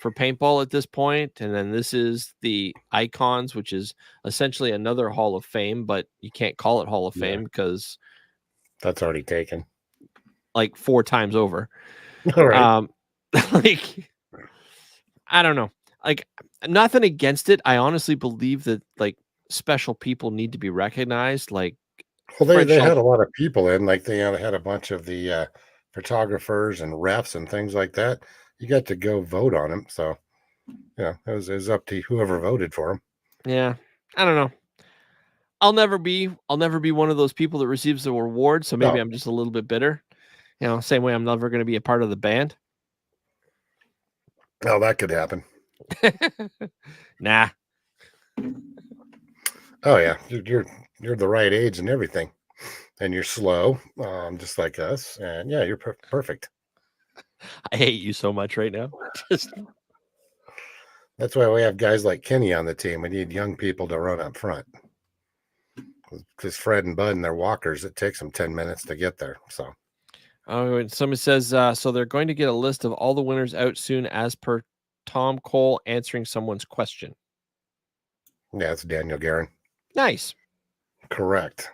for paintball at this point, and then this is the Icons, which is essentially another Hall of Fame, but you can't call it Hall of
Yeah.
Fame because
That's already taken.
like 4 times over.
All right.
Like I don't know. Like nothing against it. I honestly believe that like special people need to be recognized. Like
Well,
Fred
they
Schultz.
had a lot of people in, like they had a bunch of the photographers and refs and things like that. You got to go vote on them, so it was up to whoever voted for them.
Yeah. I don't know. I'll never be one of those people that receives the reward, so maybe
No,
I'm just a little bit bitter. Same way I'm never going to be a part of the band.
well, that could happen.
Nah.
Oh yeah, you're the right age and everything, and you're slow, just like us, and yeah, you're perfect.
I hate you so much right now. Just
That's why we have guys like Kenny on the team. We need young people to run up front, because Fred and Bud and their walkers, it takes them 10 minutes to get there. So
oh, and somebody says so they're going to get a list of all the winners out soon as per Tom Cole answering someone's question.
yeah, it's Daniel Guerin.
Nice.
Correct.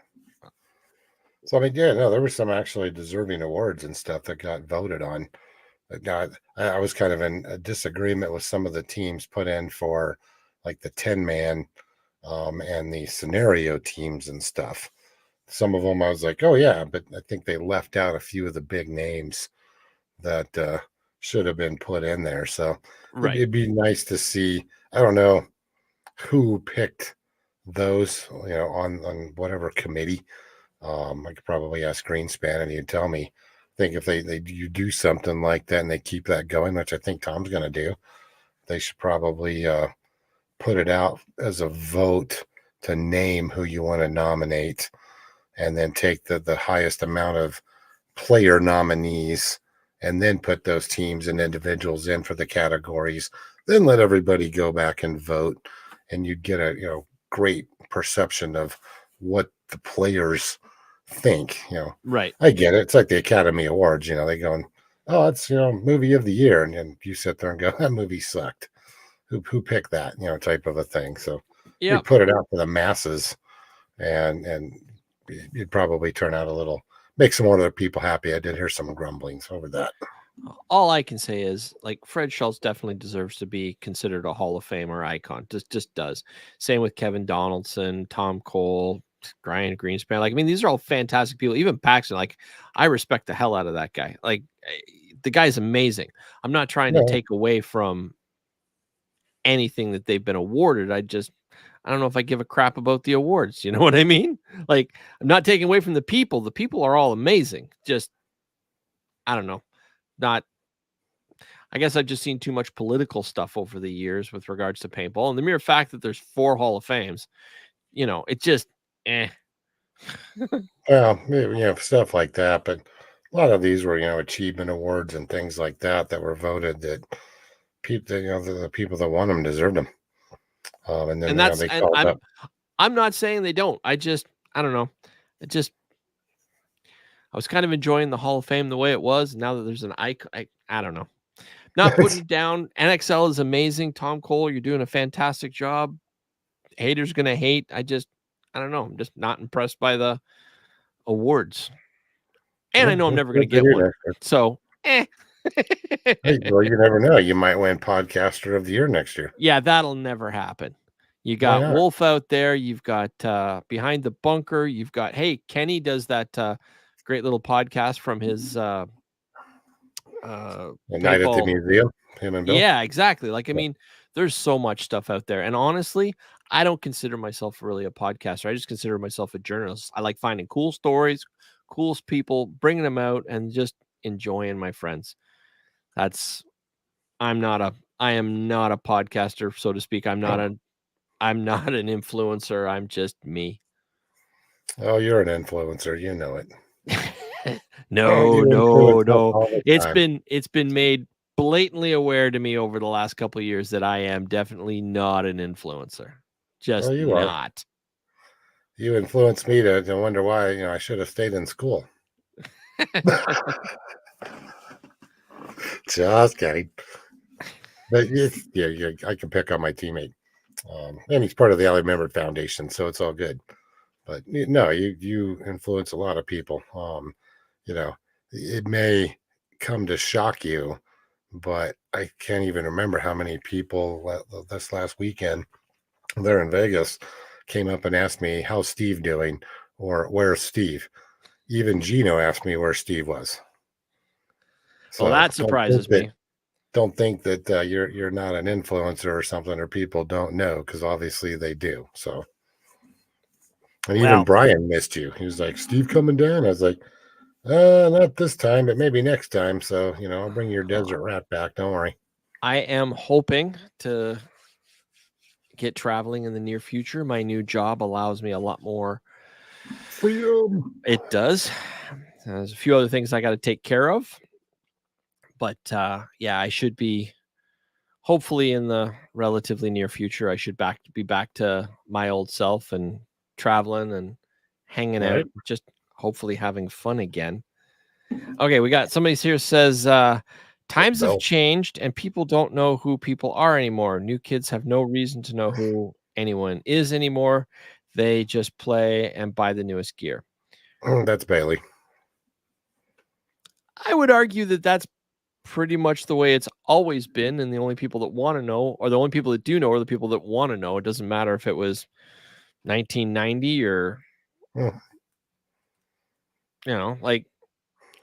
So I mean, yeah, no, there were some actually deserving awards and stuff that got voted on. I was kind of in a disagreement with some of the teams put in for like the 10-man and the scenario teams and stuff. Some of them I was like, oh yeah, but I think they left out a few of the big names that should have been put in there. So
Right.
it'd be nice to see. I don't know who picked those, on whatever committee. I could probably ask Greenspan and he'd tell me. I think if you do something like that and they keep that going, which I think Tom's going to do, they should probably put it out as a vote to name who you want to nominate, and then take the highest amount of player nominees, and then put those teams and individuals in for the categories. Then let everybody go back and vote, and you'd get a great perception of what the players think.
Right.
I get it. It's like the Academy Awards. They going, oh, it's movie of the year, and then you sit there and go, that movie sucked. Who picked that? Type of a thing. So
Yeah.
we put it out to the masses, and you'd probably turn out make some more other people happy. I did hear some grumblings over that.
All I can say is like Fred Schultz definitely deserves to be considered a Hall of Fame or icon. Just does. Same with Kevin Donaldson, Tom Cole, Brian Greenspan. Like, I mean, these are all fantastic people. Even Paxton, like, I respect the hell out of that guy. Like, the guy's amazing. I'm not trying to take away from anything that they've been awarded. I don't know if I give a crap about the awards. You know what I mean? Like, I'm not taking away from the people. The people are all amazing. Just, I don't know. I guess I've just seen too much political stuff over the years with regards to paintball. And the mere fact that there's 4 Hall of Fames, it just,
Well, stuff like that. But a lot of these were, achievement awards and things like that were voted that people, the people that won them deserved them. And then
and that's,
they
and
called up.
I'm not saying they don't. I just, I don't know. It just I was kind of enjoying the Hall of Fame the way it was. Now that there's an icon, I don't know. Not putting it down. NXL is amazing. Tom Cole, you're doing a fantastic job. Haters gonna hate. I don't know. I'm just not impressed by the awards. And I know I'm
Well,
never gonna
good for
get
you
one.
next year.
So
Hey, well, you never know. You might win Podcaster of the Year next year.
yeah, that'll never happen. You
Why
got
not?
Wolf out there, you've got Behind the Bunker, you've got Kenny does that great little podcast from his
A night at the
paintball.
museum, him and Bill.
Yeah, exactly. Like, I
Yeah.
mean, there's so much stuff out there. And honestly, I don't consider myself really a podcaster. I just consider myself a journalist. I like finding cool stories, coolest people, bringing them out and just enjoying my friends. That's I am not a podcaster, so to speak. I'm not an influencer. I'm just me.
Oh, you're an influencer. You know it.
No,
You
no,
influence us
no.
all the time.
It's been made blatantly aware to me over the last couple of years that I am definitely not an influencer.
Well,
Just
you are.
not.
You influenced me to wonder why, I should have stayed in school. Just kidding. But yeah, I can pick on my teammate. And he's part of the Allie Membert Foundation, so it's all good. But no, you influence a lot of people. You know, it may come to shock you, but I can't even remember how many people this last weekend there in Vegas came up and asked me how's Steve doing or where's Steve. Even Gino asked me where Steve was.
Well,
So
that surprises me.
don't think that you're not an influencer or something, or people don't know, because obviously they do. So, and even
Well,
Brian missed you. He was like, "Steve coming down." I was like, not this time, but maybe next time." So, I'll bring your desert rat back. Don't worry.
I am hoping to get traveling in the near future. My new job allows me a lot more.
Freedom.
It does. There's a few other things I got to take care of, but yeah, I should be hopefully in the relatively near future. I should be back to my old self and traveling and hanging out,
Right.
just hopefully having fun again. Okay, we got somebody here says times have
Bill.
changed and people don't know who people are anymore. New kids have no reason to know who anyone is anymore. They just play and buy the newest gear.
That's Bailey.
I would argue that that's pretty much the way it's always been, and the only people that want to know, or the only people that do know, are the people that want to know. It doesn't matter if it was 1990 or
Hmm.
like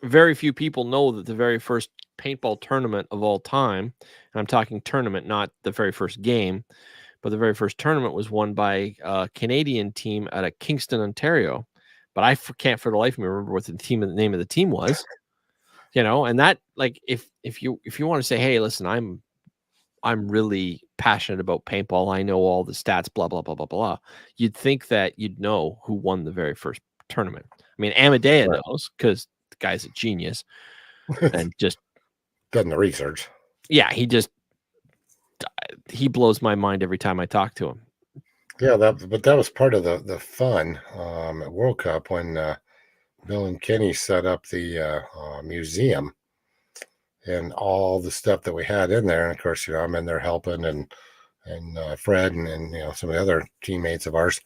very few people know that the very first paintball tournament of all time, and I'm talking tournament, not the very first game, but the very first tournament was won by a Canadian team out of Kingston, Ontario. But I can't for the life of me remember what the name of the team was. And that, like, if you want to say, hey, listen, I'm really passionate about paintball. I know all the stats, blah blah blah blah blah. You'd think that you'd know who won the very first tournament. I mean, Amadea
Right.
knows because the guy's a genius and just
Done the research.
yeah, he blows my mind every time I talk to him.
Yeah, but that was part of the fun at World Cup when Bill and Kenny set up the museum and all the stuff that we had in there. And of course, I'm in there helping, and Fred and some of the other teammates of ours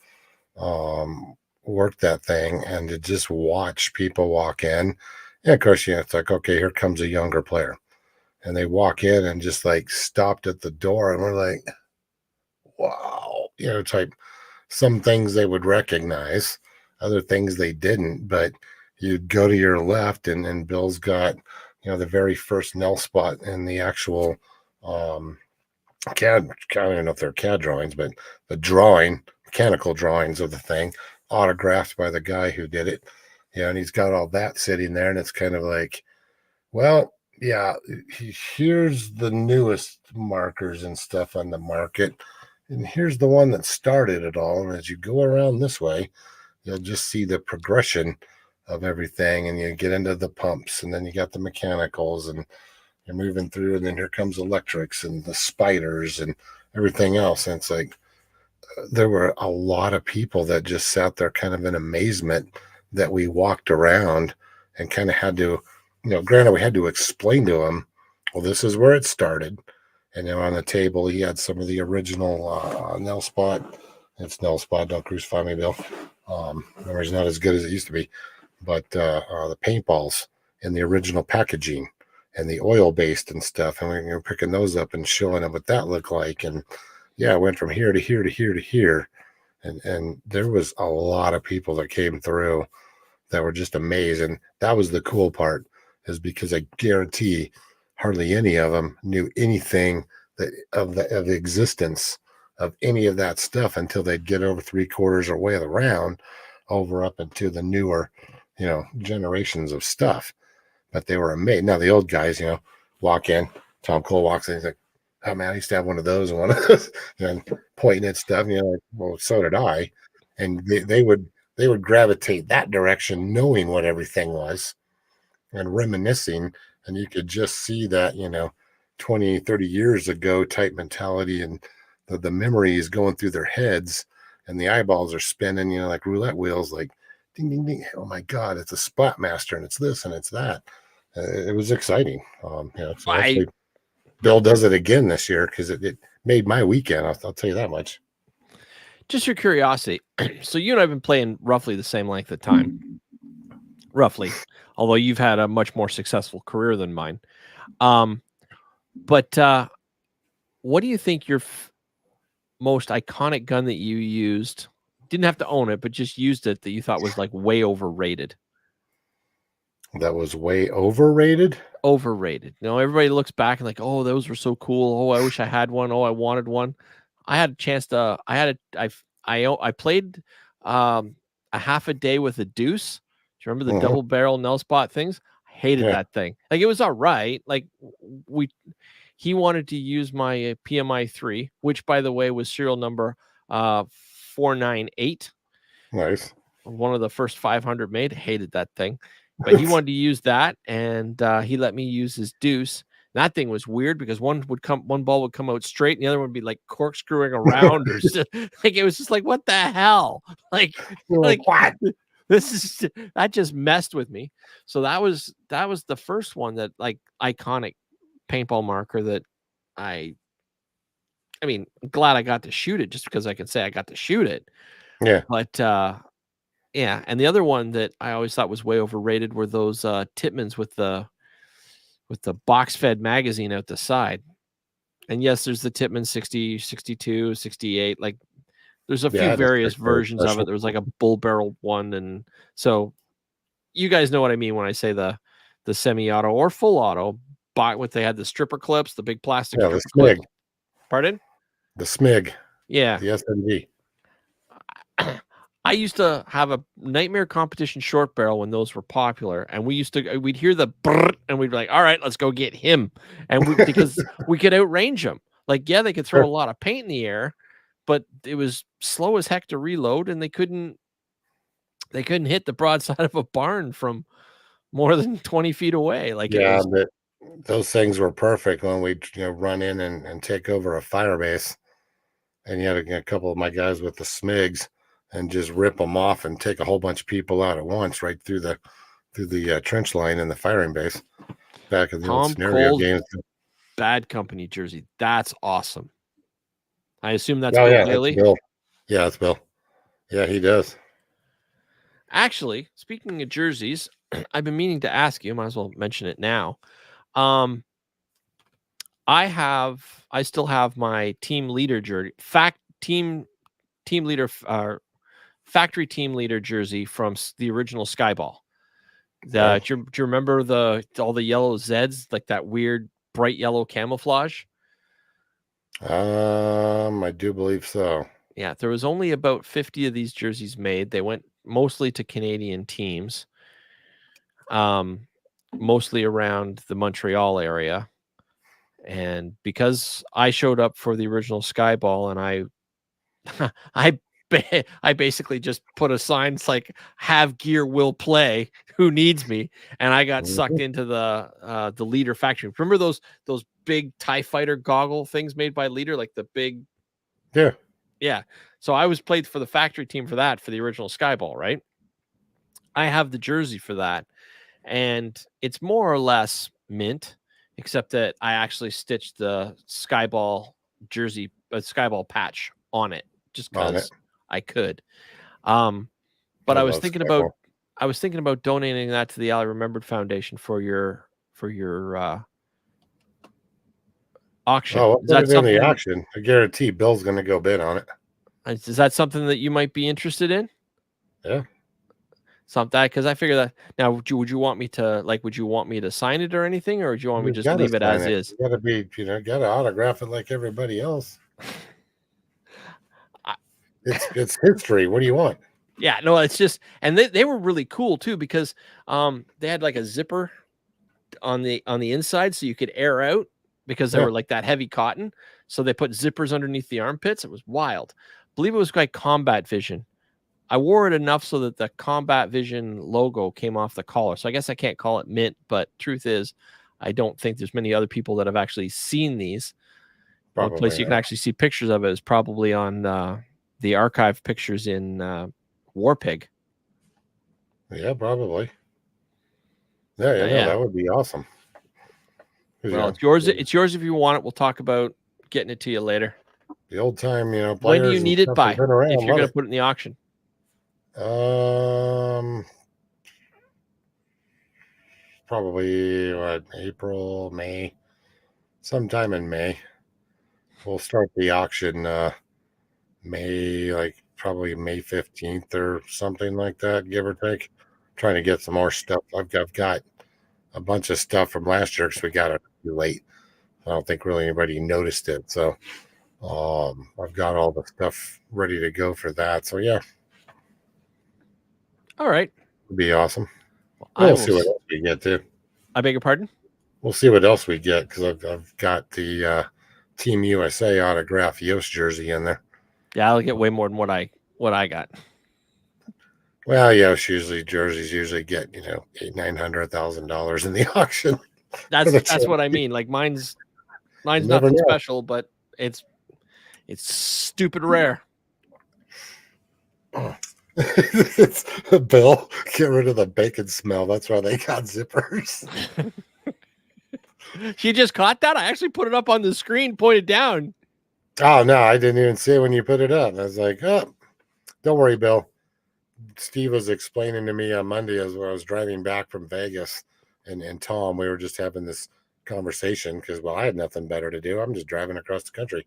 worked that thing, and to just watch people walk in. And of course, it's like, okay, here comes a younger player, and they walk in and just like stopped at the door, and we're like, wow, type some things they would recognize, other things they didn't. But you'd go to your left, and Bill's got the very first null spot in the actual CAD. I don't even know if they're CAD drawings, but the mechanical drawings of the thing, autographed by the guy who did it. And he's got all that sitting there, and it's kind of like, well, yeah, here's the newest markers and stuff on the market, and here's the one that started it all. And as you go around this way, you'll just see the progression of everything, and you get into the pumps, and then you got the mechanicals, and you're moving through, and then here comes electrics and the spiders and everything else. And it's like, there were a lot of people that just sat there kind of in amazement that we walked around and kind of had to, granted, we had to explain to them, well, this is where it started. And then on the table, he had some of the original nail spot. It's nail spot. Don't crucify me, Bill. Memory's not as good as it used to be. But the paintballs in the original packaging and the oil based and stuff. And we were picking those up and showing them what that looked like. And yeah, it went from here to here to here to here. And there was a lot of people that came through that were just amazed. And that was the cool part, is because I guarantee hardly any of them knew anything of the existence of any of that stuff until they'd get over 3/4 or way around over up into the newer, generations of stuff. But they were amazed. Now the old guys, walk in. Tom Cole walks in. He's like, "Oh man, I used to have one of those and one of those," and pointing at stuff. Like, well, so did I. And they would gravitate that direction, knowing what everything was and reminiscing. And you could just see that, 20, 30 years ago type mentality, and the memory is going through their heads, and the eyeballs are spinning, like roulette wheels, like ding, ding, ding. Oh my God, it's a spot master, and it's this and it's that. It was exciting. So
I
hopefully Bill does it again this year, because it made my weekend. I'll tell you that much.
just your curiosity. So you and I have been playing roughly the same length of time, roughly, although you've had a much more successful career than mine. But what do you think your most iconic gun that you used, didn't have to own it, but just used it, that you thought was like way overrated?
That was way overrated.
Overrated. Everybody looks back and like, oh, those were so cool. Oh, I wish I had one. Oh, I wanted one. I had a chance to. I played a half a day with a deuce. Do you remember the double barrel nail spot things? I hated
Yeah.
that thing. Like, it was all right. Like, he wanted to use my PMI 3, which by the way was serial number 498.
Nice.
One of the first 500 made. Hated that thing, but he wanted to use that, and he let me use his deuce. That thing was weird because one ball would come out straight, and the other one would be like corkscrewing around, or like, it was just like, what the hell? Like,
You're
like
like, what?
that just messed with me. So that was the first one, that like iconic paintball marker that I mean, I'm glad I got to shoot it, just because I can say I got to shoot it.
Yeah.
But yeah, and the other one that I always thought was way overrated were those Titmans with the box fed magazine out the side. And yes, there's the Titman 60, 62, 68. Like, there's a
Yeah. I
few
had a
various
6
versions of it.
special.
There was like a bull barrel one, and so you guys know what I mean when I say the semi-auto or full auto, but what they had, the stripper clips, the big plastic
Yeah. The
stripper
SMIG.
clips. Pardon?
The SMIG.
Yeah.
The SMG.
I used to have a nightmare competition short barrel when those were popular, and we'd hear the brrr, and we'd be like, all right, let's go get him. And because we could outrange them. Like, yeah, they could throw a lot of paint in the air, but it was slow as heck to reload, and they couldn't hit the broadside of a barn from more than 20 feet away. Like, it
Yeah,
was,
but those things were perfect when we run in and take over a fire base, and you had a couple of my guys with the SMIGs and just rip them off and take a whole bunch of people out at once right through the trench line in the firing base back in the old
Tom
scenario
Cole's
games.
Bad Company jersey. That's awesome. I assume that's
Oh
Bill
yeah, that's
Bailey.
Bill. Yeah, that's Bill. Yeah, he does.
Actually, speaking of jerseys, I've been meaning to ask you, might as well mention it now. Um, I still have my team leader jersey, team leader, factory team leader jersey from the original Skyball.
Okay.
Do you remember all the yellow Zeds, like that weird bright yellow camouflage?
I do believe so.
Yeah, there was only about 50 of these jerseys made. They went mostly to Canadian teams, mostly around the Montreal area. And because I showed up for the original Skyball, and I I basically just put a sign, it's like, have gear, will play, who needs me? And I got sucked
Mhm.
into the Leader factory. Remember those big TIE fighter goggle things made by Leader, like the big,
Yeah.
yeah. So I was played for the factory team for that, for the original Skyball, right? I have the jersey for that, and it's more or less mint, except that I actually stitched the Skyball jersey, Skyball patch on it, just
On it.
because I could. But
I love Skyball.
I was thinking about donating that to the Ally Remembered Foundation for your auction.
Oh, we'll
Is
put
that
it in the
something?
auction. I guarantee Bill's going to go bid on it.
Is that something that you might be interested in?
Yeah.
Something, because I figure that now would you want me to would you want me to sign it or anything, or would you want me to
You
just
got to
leave it
sign
as
it.
is?
You got to be, got to autograph it like everybody else.
I,
It's history. What do you want?
yeah, no, it's just, and they were really cool too, because they had like a zipper on the inside so you could air out, because they
Yeah,
were like that heavy cotton. So they put zippers underneath the armpits. It was wild. I believe it was like Combat Vision. I wore it enough so that the Combat Vision logo came off the collar. So I guess I can't call it mint, but truth is, I don't think there's many other people that have actually seen these. The only place
probably
you can
not.
actually see pictures of it is probably on the archive pictures in Warpig.
Yeah, probably. Yeah, yeah, no,
Yeah.
that would be awesome. 'Cause,
Well, it's yours. It's yours if you want it. We'll talk about getting it to you later.
the old time,
When do you
players and
need it
stuff have
by?
been
If
around.
you're
Love
going to
it.
put it in the auction,
Probably what, April, May, sometime in May. We'll start the auction May, like probably May 15th or something like that, give or take. Trying to get some more stuff. I've got a bunch of stuff from last year because we got it too late. I don't think really anybody noticed it. So I've got all the stuff ready to go for that. So yeah,
all right.
it'll be awesome.
Well, I
We'll
will.
see what else we get too.
I beg your pardon.
We'll see what else we get because I've got the Team USA autograph Yost jersey in there.
Yeah, I'll get way more than what I got.
Well, Yost jerseys usually get $800,000-$900,000 in the auction.
That's what I mean. Like mine's
You never
nothing
know.
special, but it's stupid rare.
It's Bill, get rid of the bacon smell. That's why they got zippers.
She just caught that. I actually put it up on the screen, pointed down.
Oh no, I didn't even see it when you put it up. I was like, oh, don't worry, Bill. Steve was explaining to me on Monday as I was driving back from Vegas, and Tom, we were just having this conversation because, well, I had nothing better to do. I'm just driving across the country.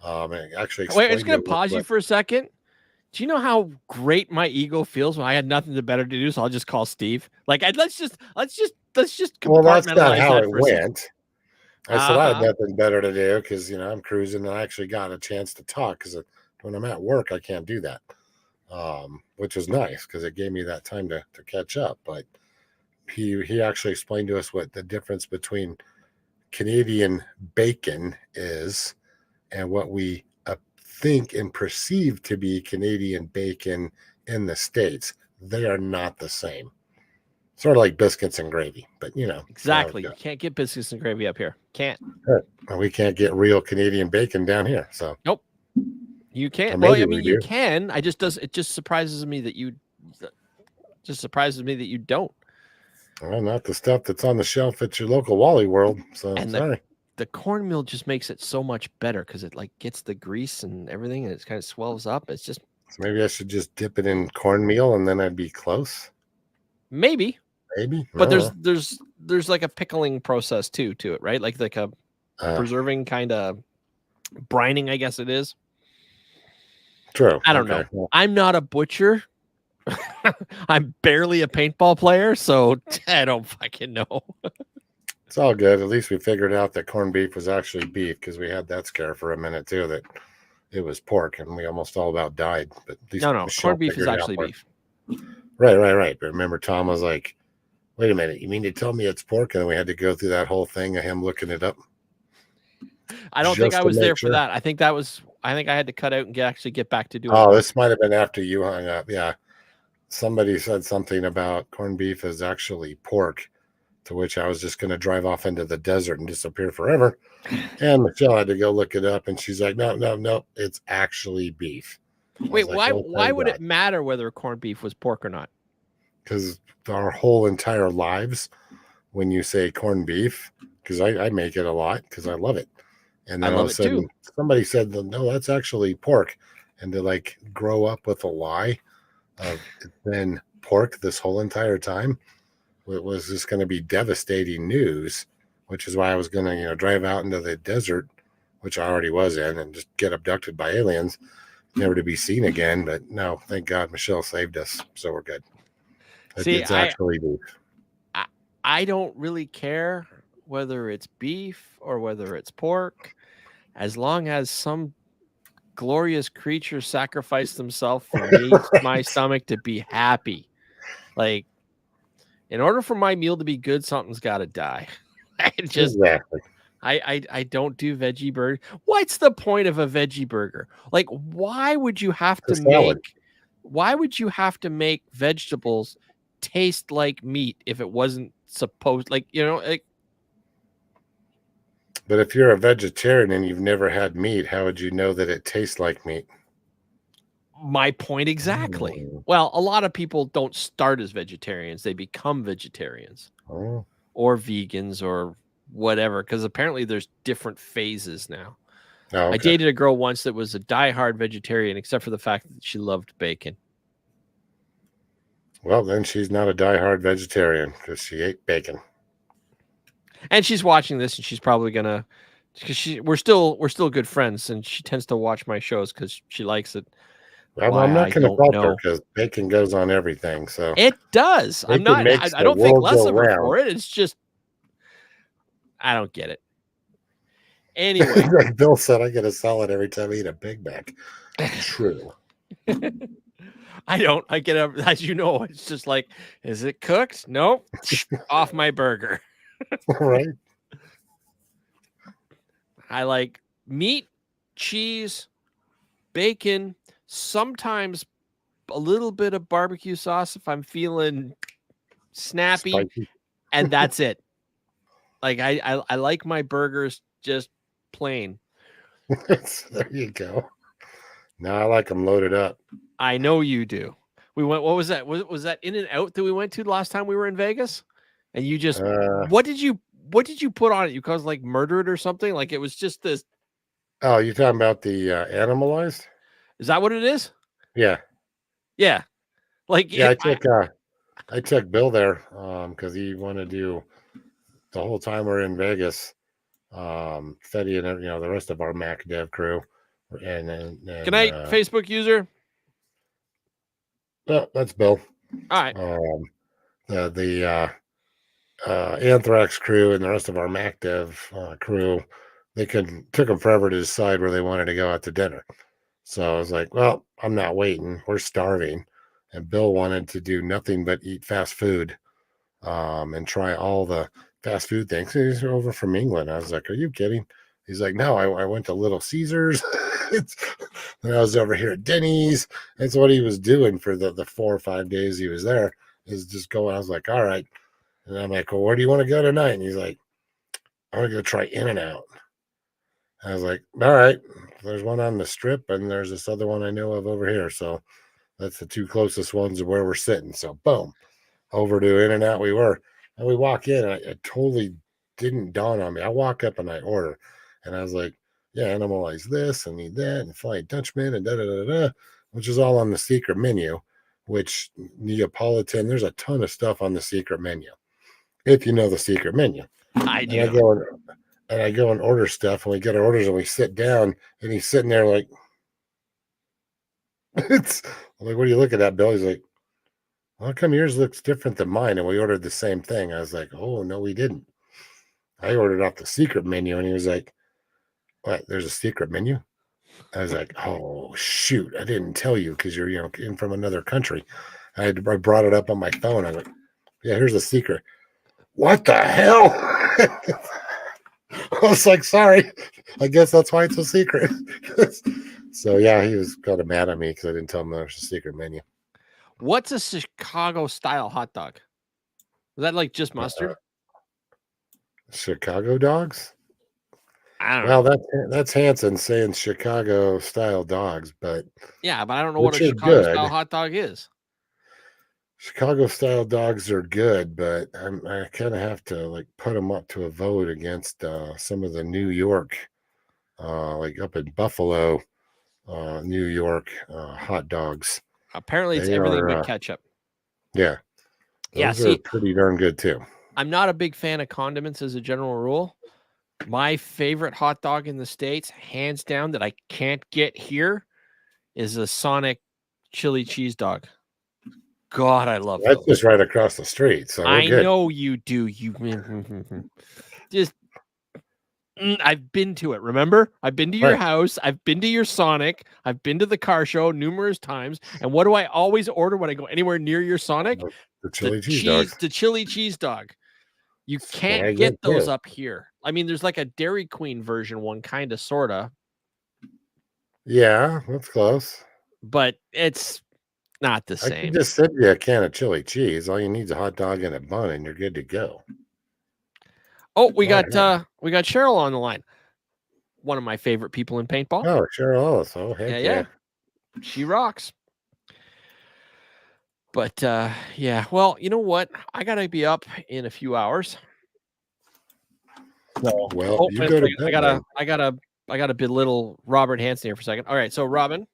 And actually
Wait, I'm just
explained
gonna
to
pause you
what,
for a second. Do you know how great my ego feels when I had nothing better to do? So I'll just call Steve. Like, let's just
well, that's not
compartmentalize
how
that
it
for a second.
went. I said I had
Uh-huh.
nothing better to do because I'm cruising and I actually got a chance to talk because when I'm at work I can't do that, which was nice because it gave me that time to catch up. But he actually explained to us what the difference between Canadian bacon is and what we think and perceive to be Canadian bacon in the States. They are not the same. Sort of like biscuits and gravy, but that's how it
Exactly. You
goes.
can't get biscuits and gravy up here. Can't.
And we can't get real Canadian bacon down here. So,
Nope. You
or
can't. Well,
maybe
I
we
mean, you
do.
can. It just surprises me that you don't.
Well, not the stuff that's on the shelf at your local Wally World. So
And
sorry.
the cornmeal just makes it so much better because it like gets the grease and everything, and it kind of swells up. It's just
So maybe I should just dip it in cornmeal and then I'd be close.
maybe,
Maybe. I
but
don't know.
there's like a pickling process too to it, right? Like a preserving kind of brining, I guess it is.
True.
I don't know.
Well,
I'm not a butcher. I'm barely a paintball player, so I don't fucking know.
it's all good. At least we figured out that corned beef was actually beef because we had that scare for a minute too that it was pork and we almost all about died. But at least
No,
Michelle
corned beef is
figured it out.
actually beef.
Right. But remember, Tom was like, wait a minute, you mean to tell me it's pork? And then we had to go through that whole thing of him looking it up.
I don't think
Just
I
to
was there
make
for
sure.
that. I think I had to cut out and actually get back to doing
Oh,
work.
this might have been after you hung up. Yeah. Somebody said something about corned beef is actually pork, to which I was just going to drive off into the desert and disappear forever. And Michelle had to go look it up, and she's like, no, it's actually beef. I was
Wait,
like,
why?
oh,
Why
thank
would
God.
it matter whether corned beef was pork or not?
Because our whole entire lives, when you say corned beef, because I make it a lot because I love it. And
I
then all
love
of a
it too.
sudden somebody said, no, that's actually pork. And to like grow up with a lie of it's been pork this whole entire time, it was just going to be devastating news, which is why I was going to, drive out into the desert, which I already was in, and just get abducted by aliens, never to be seen again. But no, thank God Michelle saved us. So we're good.
See,
It's actually beef.
I I don't really care whether it's beef or whether it's pork, as long as some glorious creature sacrificed themselves for me, my
Right.
stomach to be happy. Like, in order for my meal to be good, something's got to die. I just
Exactly.
I don't do veggie burger. What's the point of a veggie burger? Like,
It's a salad.
why would you have to make vegetables taste like meat if it wasn't supposed like, like
But if you're a vegetarian and you've never had meat, how would you know that it tastes like meat?
my point exactly.
Mm.
Well, a lot of people don't start as vegetarians, they become vegetarians
Oh,
or vegans or whatever because apparently there's different phases now.
oh,
I
okay.
dated a girl once that was a diehard vegetarian except for the fact that she loved bacon.
Well, then she's not a diehard vegetarian because she ate bacon.
And she's watching this and she's probably gonna because we're still good friends and she tends to watch my shows because she likes it.
Well,
Why
I'm not
I
going to
don't
fault her
know.
because bacon goes on everything. So
It does. I'm
bacon
not
makes
I
the
don't think
world
less
go
of her
round.
for it. It's just I don't get it. Anyway.
Like Bill said, I get a salad every time I eat a Big Mac. True.
I don't. I get up as you know, it's just like, is it cooked? Nope. Off my burger.
Right?
I like meat, cheese, bacon, sometimes a little bit of barbecue sauce if I'm feeling snappy,
Spicy.
and that's it. Like I like my burgers just plain.
There you go. Now I like them loaded up.
I know you do. We went. What was that? Was that In and Out that we went to last time we were in Vegas? And you just
Uh,
what did you put on it? You caused like murder it or something? Like it was just this.
oh, you talking about the animalized?
Is that what it is?
Yeah.
Yeah. Like
Yeah,
it, I
I took Bill there because he wanted to do the whole time we're in Vegas. Fetty and the rest of our Mac Dev crew,
Good
and
night, Facebook user.
well, that's Bill.
All right.
Um, the Anthrax crew and the rest of our Mac Dev crew, they couldn't took them forever to decide where they wanted to go out to dinner. So I was like, well, I'm not waiting. We're starving. And Bill wanted to do nothing but eat fast food and try all the fast food things. He's over from England. I was like, are you kidding? He's like, no, I went to Little Caesars. And I was over here at Denny's. That's what he was doing for the 4 or 5 days he was there, is just going. I was like, all right. And I'm like, well, where do you want to go tonight? And he's like, I want to go try In and Out. I was like, all right. There's one on the strip, and there's this other one I know of over here. So that's the two closest ones to where we're sitting. So boom, over to In and Out we were. And we walk in, and it totally didn't dawn on me. I walk up and I order, and I was like, yeah, animalize this and need that, and Flying Dutchman, and da da da da, which is all on the secret menu. Which Neapolitan, there's a ton of stuff on the secret menu if you know the secret menu.
I
And I
do.
go and I go and order stuff, and we get our orders, and we sit down, and he's sitting there like, it's I'm like, what are you looking at, Bill? He's like, how come yours looks different than mine? And we ordered the same thing. I was like, oh no, we didn't. I ordered off the secret menu, and he was like, what? There's a secret menu? I was like, oh shoot, I didn't tell you because you're in from another country. I brought it up on my phone. I was like, yeah, here's a secret. What the hell? I was like, sorry. I guess that's why it's a secret. So yeah, he was kind of mad at me because I didn't tell him there's a secret menu.
What's a Chicago style hot dog? Is that like just
Uh,
mustard?
Chicago dogs?
I don't
Well,
know.
that's Hanson saying Chicago style dogs, but
Yeah, but I don't know what a
which are
Chicago style
good.
hot dog is.
Chicago style dogs are good, but I kind of have to like put them up to a vote against some of the New York, like up in Buffalo, New York hot dogs.
Apparently, it's
They
everything but
are,
ketchup.
yeah,
Yeah,
those are
see,
pretty darn good too.
I'm not a big fan of condiments as a general rule. My favorite hot dog in the States, hands down, that I can't get here is a Sonic chili cheese dog. God, I love
That's
those.
just right across the street, so we're
I
good.
know you do. You just I've been to it, remember? I've been to your
Right,
house, I've been to your Sonic, I've been to the car show numerous times, and what do I always order when I go anywhere near your Sonic?
the chili cheese dogs.
The chili cheese dog. You
It's
can't
dang
get
good
those
too.
up here. I mean, there's like a Dairy Queen version one, kinda, sorta,
Yeah, that's close.
but it's not the
I could
same.
just send you a can of chili cheese. All you need is a hot dog and a bun, and you're good to go.
Oh,
Oh yeah.
we got Cheryl on the line. One of my favorite people in paintball.
Oh, sure. Ellis. Oh,
Yeah,
heck
yeah.
yeah.
She rocks. But yeah, well, you know what? I gotta be up in a few hours. So,
Well,
oh,
you
wait a
go to
second.
bed then.
I gotta belittle Robert Hansen here for a second. All right, so Robin,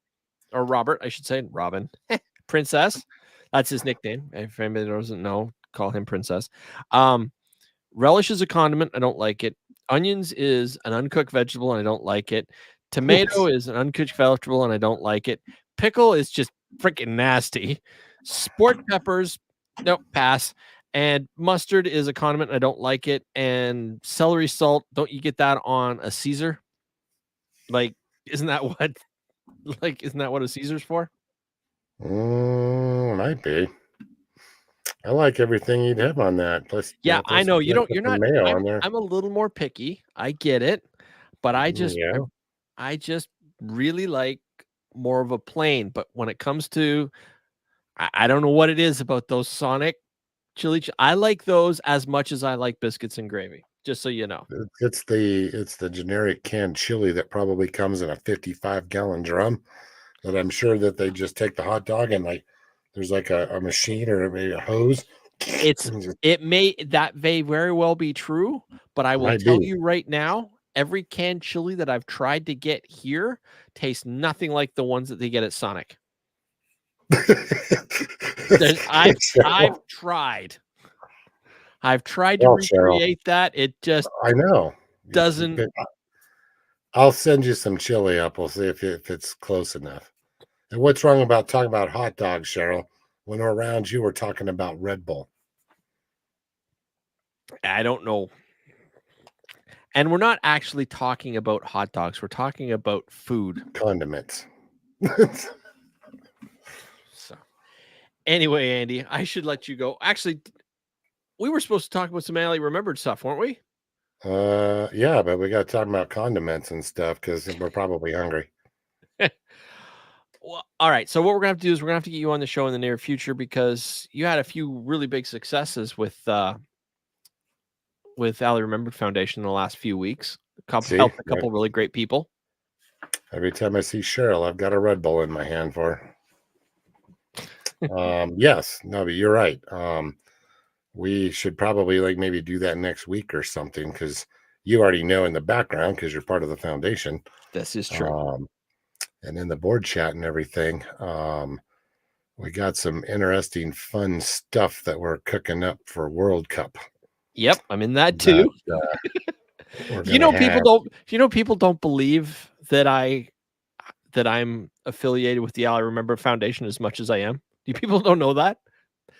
or Robert, I should say, Robin, Princess. That's his nickname. If anybody doesn't know, call him Princess. Um, Relish is a condiment. I don't like it. Onions is an uncooked vegetable, and I don't like it. Tomato is an uncooked vegetable, and I don't like it. Pickle is just freaking nasty. Sport peppers, nope, pass. And mustard is a condiment. And I don't like it. And celery salt, don't you get that on a Caesar? Like, isn't that what? Like, isn't that what a Caesar's for?
Might be. I like everything you'd have on that. Plus,
Yeah, I
plus
know
you
you
gotta
don't.
put
You're
the
not.
mayo on there.
I'm a little more picky. I get it, but
Yeah.
I just really like more of a plain. But when it comes to, I don't know what it is about those Sonic I like those as much as I like biscuits and gravy. Just so you know.
It's the generic canned chili that probably comes in a 55-gallon drum that I'm sure that they just take the hot dog and like there's like a machine or maybe a hose.
It's
And just
it may that may very well be true, but I will
might
tell
be.
you right now, every canned chili that I've tried to get here tastes nothing like the ones that they get at Sonic. There's I've
Cheryl.
tried. I've tried to
Well, Cheryl,
recreate that. It just
I know.
doesn't.
I'll send you some chili up. We'll see if it's close enough. And what's wrong about talking about hot dogs, Cheryl? When we're around you, we're talking about Red Bull
I don't know. And we're not actually talking about hot dogs. We're talking about food.
condiments.
So anyway, Andy, I should let you go. Actually, we were supposed to talk about some Ali remembered stuff, weren't we?
Yeah, but we got to talk about condiments and stuff because we're probably hungry.
Well, all right. So what we're gonna have to do is we're gonna have to get you on the show in the near future because you had a few really big successes with Ali Remembered Foundation in the last few weeks.
See,
Helped a couple really great people.
every time I see Cheryl, I've got a Red Bull in my hand for her. Yes, no, but you're right. We should probably like maybe do that next week or something because you already know in the background because you're part of the foundation.
This is true.
Um, and in the board chat and everything. We got some interesting, fun stuff that we're cooking up for World Cup.
Yep, I'm in that
That
too.
we're gonna have.
People don't believe that I'm affiliated with the Ali Remember Foundation as much as I am. You people don't know that?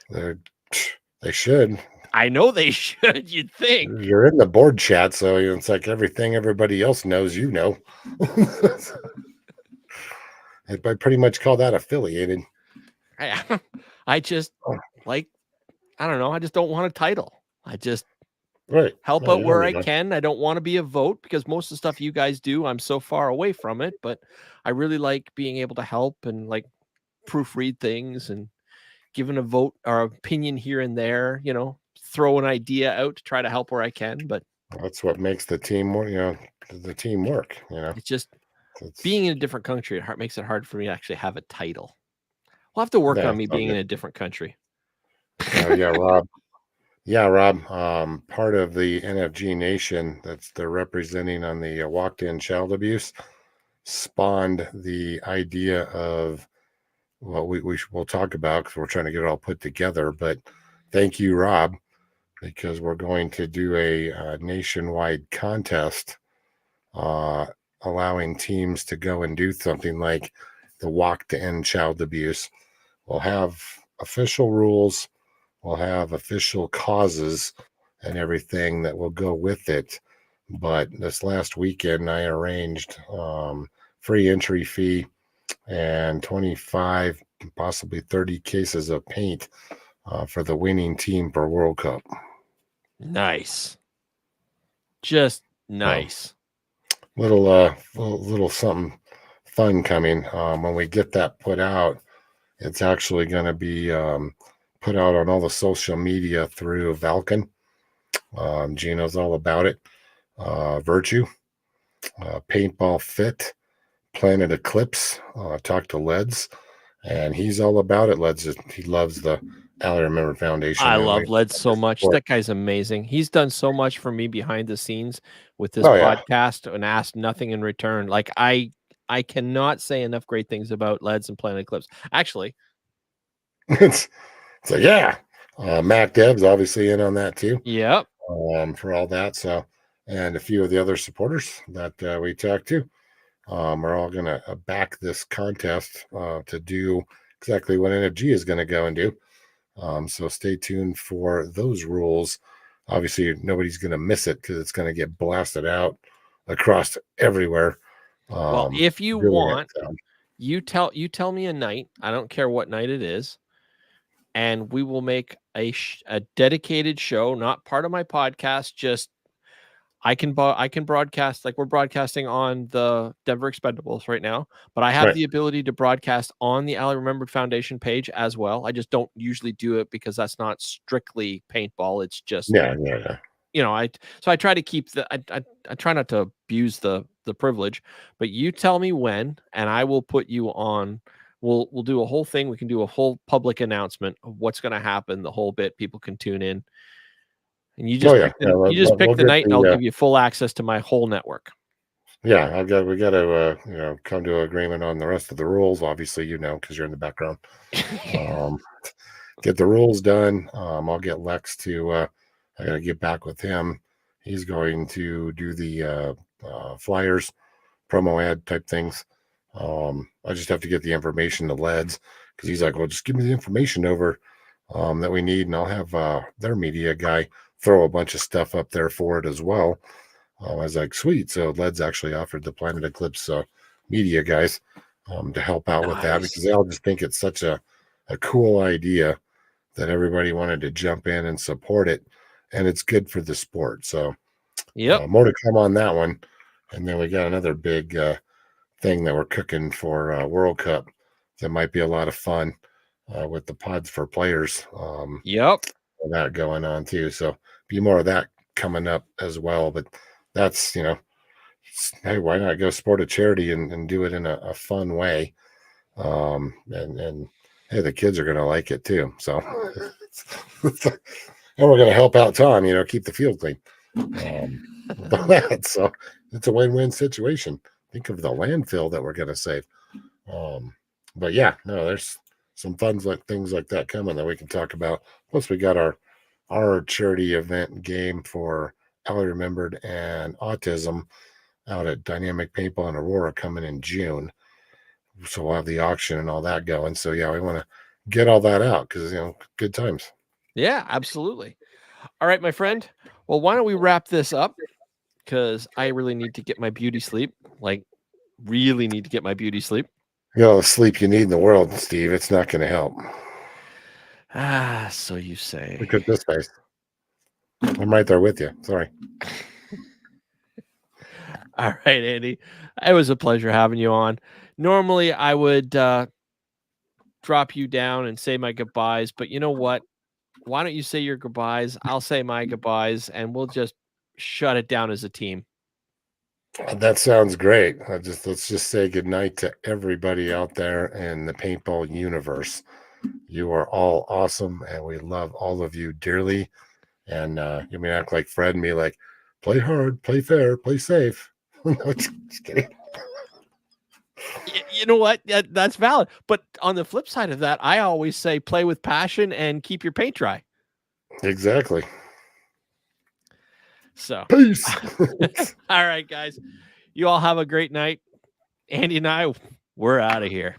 they're- They should.
I know they should. You'd think.
You're in the board chat, so it's like everything everybody else knows. You know, I pretty much call that affiliated.
I, I just like I don't know. I just don't want a title. I just
Right.
help
No,
out
you don't
where
need
I
one.
can. I don't want to be a vote because most of the stuff you guys do, I'm so far away from it. But I really like being able to help and like proofread things and giving a vote or opinion here and there. You know, throw an idea out to try to help where I can. But
That's what makes the team work. The team work.
It's just
It's
being in a different country, makes it hard for me to actually have a title. We'll have to work
yeah,
on
it's
me
all
being in
good.
a different country.
Yeah, Rob. Yeah, Rob. Part of the NFG Nation they're representing on the walked-in child abuse spawned the idea of what we'll talk about because we're trying to get it all put together. But thank you, Rob, because we're going to do a, nationwide contest, uh, allowing teams to go and do something like the walk to end child abuse. We'll have official rules, we'll have official causes and everything that will go with it. But this last weekend, I arranged, free entry fee and 25, possibly 30 cases of paint, for the winning team for World Cup.
Nice. Just
So
nice.
little something fun coming. When we get that put out, it's actually going to be, put out on all the social media through Valken. Gino's all about it. Virtue, Paintball Fit, Planet Eclipse. Talk to Leds, and he's all about it. He loves the Allie Remember Foundation,
I
and we
love Led
to
so much.
support.
That guy's amazing. He's done so much for me behind the scenes with this
Oh yeah,
podcast and asked nothing in return. Like I cannot say enough great things about Leds and Planet Eclipse. Actually,
it's so yeah. Mac Deb's obviously in on that too,
yep.
for all that. So, and a few of the other supporters that, we talked to, are all going to, back this contest, to do exactly what NFG is going to go and do. So stay tuned for those rules. Obviously, nobody's going to miss it because it's going to get blasted out across everywhere.
Well, if you
Doing it.
want, you tell me a night. I don't care what night it is, and we will make a dedicated show, not part of my podcast, just I can broadcast like we're broadcasting on the Denver Expendables right now, but I have
Right.
the ability to broadcast on the Allie Remembered Foundation page as well. I just don't usually do it because that's not strictly paintball. It's just,
Yeah, yeah, yeah.
I try to keep I try not to abuse the privilege, but you tell me when and I will put you on. We'll do a whole thing. We can do a whole public announcement of what's going to happen, the whole bit. People can tune in. And
Oh yeah, yeah.
you just pick
We'll
the
get
night and I'll
the,
give you full access to my whole network.
yeah. We got to, come to an agreement on the rest of the rules. Obviously, because you're in the background. Um, get the rules done. I'll get Lex to. I got to get back with him. He's going to do the, flyers, promo ad type things. I just have to get the information to Leds because he's like, well, just give me the information over, that we need, and I'll have, their media guy throw a bunch of stuff up there for it as well. I was like, sweet. So Leds actually offered the Planet Eclipse, media guys, to help out with that because
Nice.
they all just think it's such a cool idea that everybody wanted to jump in and support it, and it's good for the sport. So,
Yep.
more to come on that one. And then we got another big, thing that we're cooking for, World Cup that might be a lot of fun, with the pods for players,
Yep.
that going on too. So be more of that coming up as well. But that's, hey, why not go support a charity and do it in a fun way? And hey, the kids are going to like it too. So, and we're going to help out Tom, keep the field clean. So it's a win-win situation. Think of the landfill that we're going to save. Um, but yeah, no, there's some things like that coming that we can talk about. Plus, we got our charity event game for Allie Remembered and autism out at Dynamic Paintball in Aurora coming in June. So we'll have the auction and all that going. So yeah, we want to get all that out because good times.
Yeah, absolutely. All right, my friend. Well, why don't we wrap this up? Because I really need to get my beauty sleep. Like, really need to get my beauty sleep.
All the sleep you need in the world, Steve. It's not going to help.
Ah, so you say.
Look at this face. I'm right there with you. Sorry.
All right, Andy. It was a pleasure having you on. Normally, I would drop you down and say my goodbyes, but you know what? Why don't you say your goodbyes? I'll say my goodbyes, and we'll just shut it down as a team.
That sounds great. Let's just say goodnight to everybody out there in the paintball universe. You are all awesome, and we love all of you dearly. And you may act like Fred and be like, play hard, play fair, play safe. No, just kidding.
You know what? That's valid. But on the flip side of that, I always say play with passion and keep your paint dry.
Exactly.
So,
Peace.
all right, guys. You all have a great night. Andy and I, we're out of here.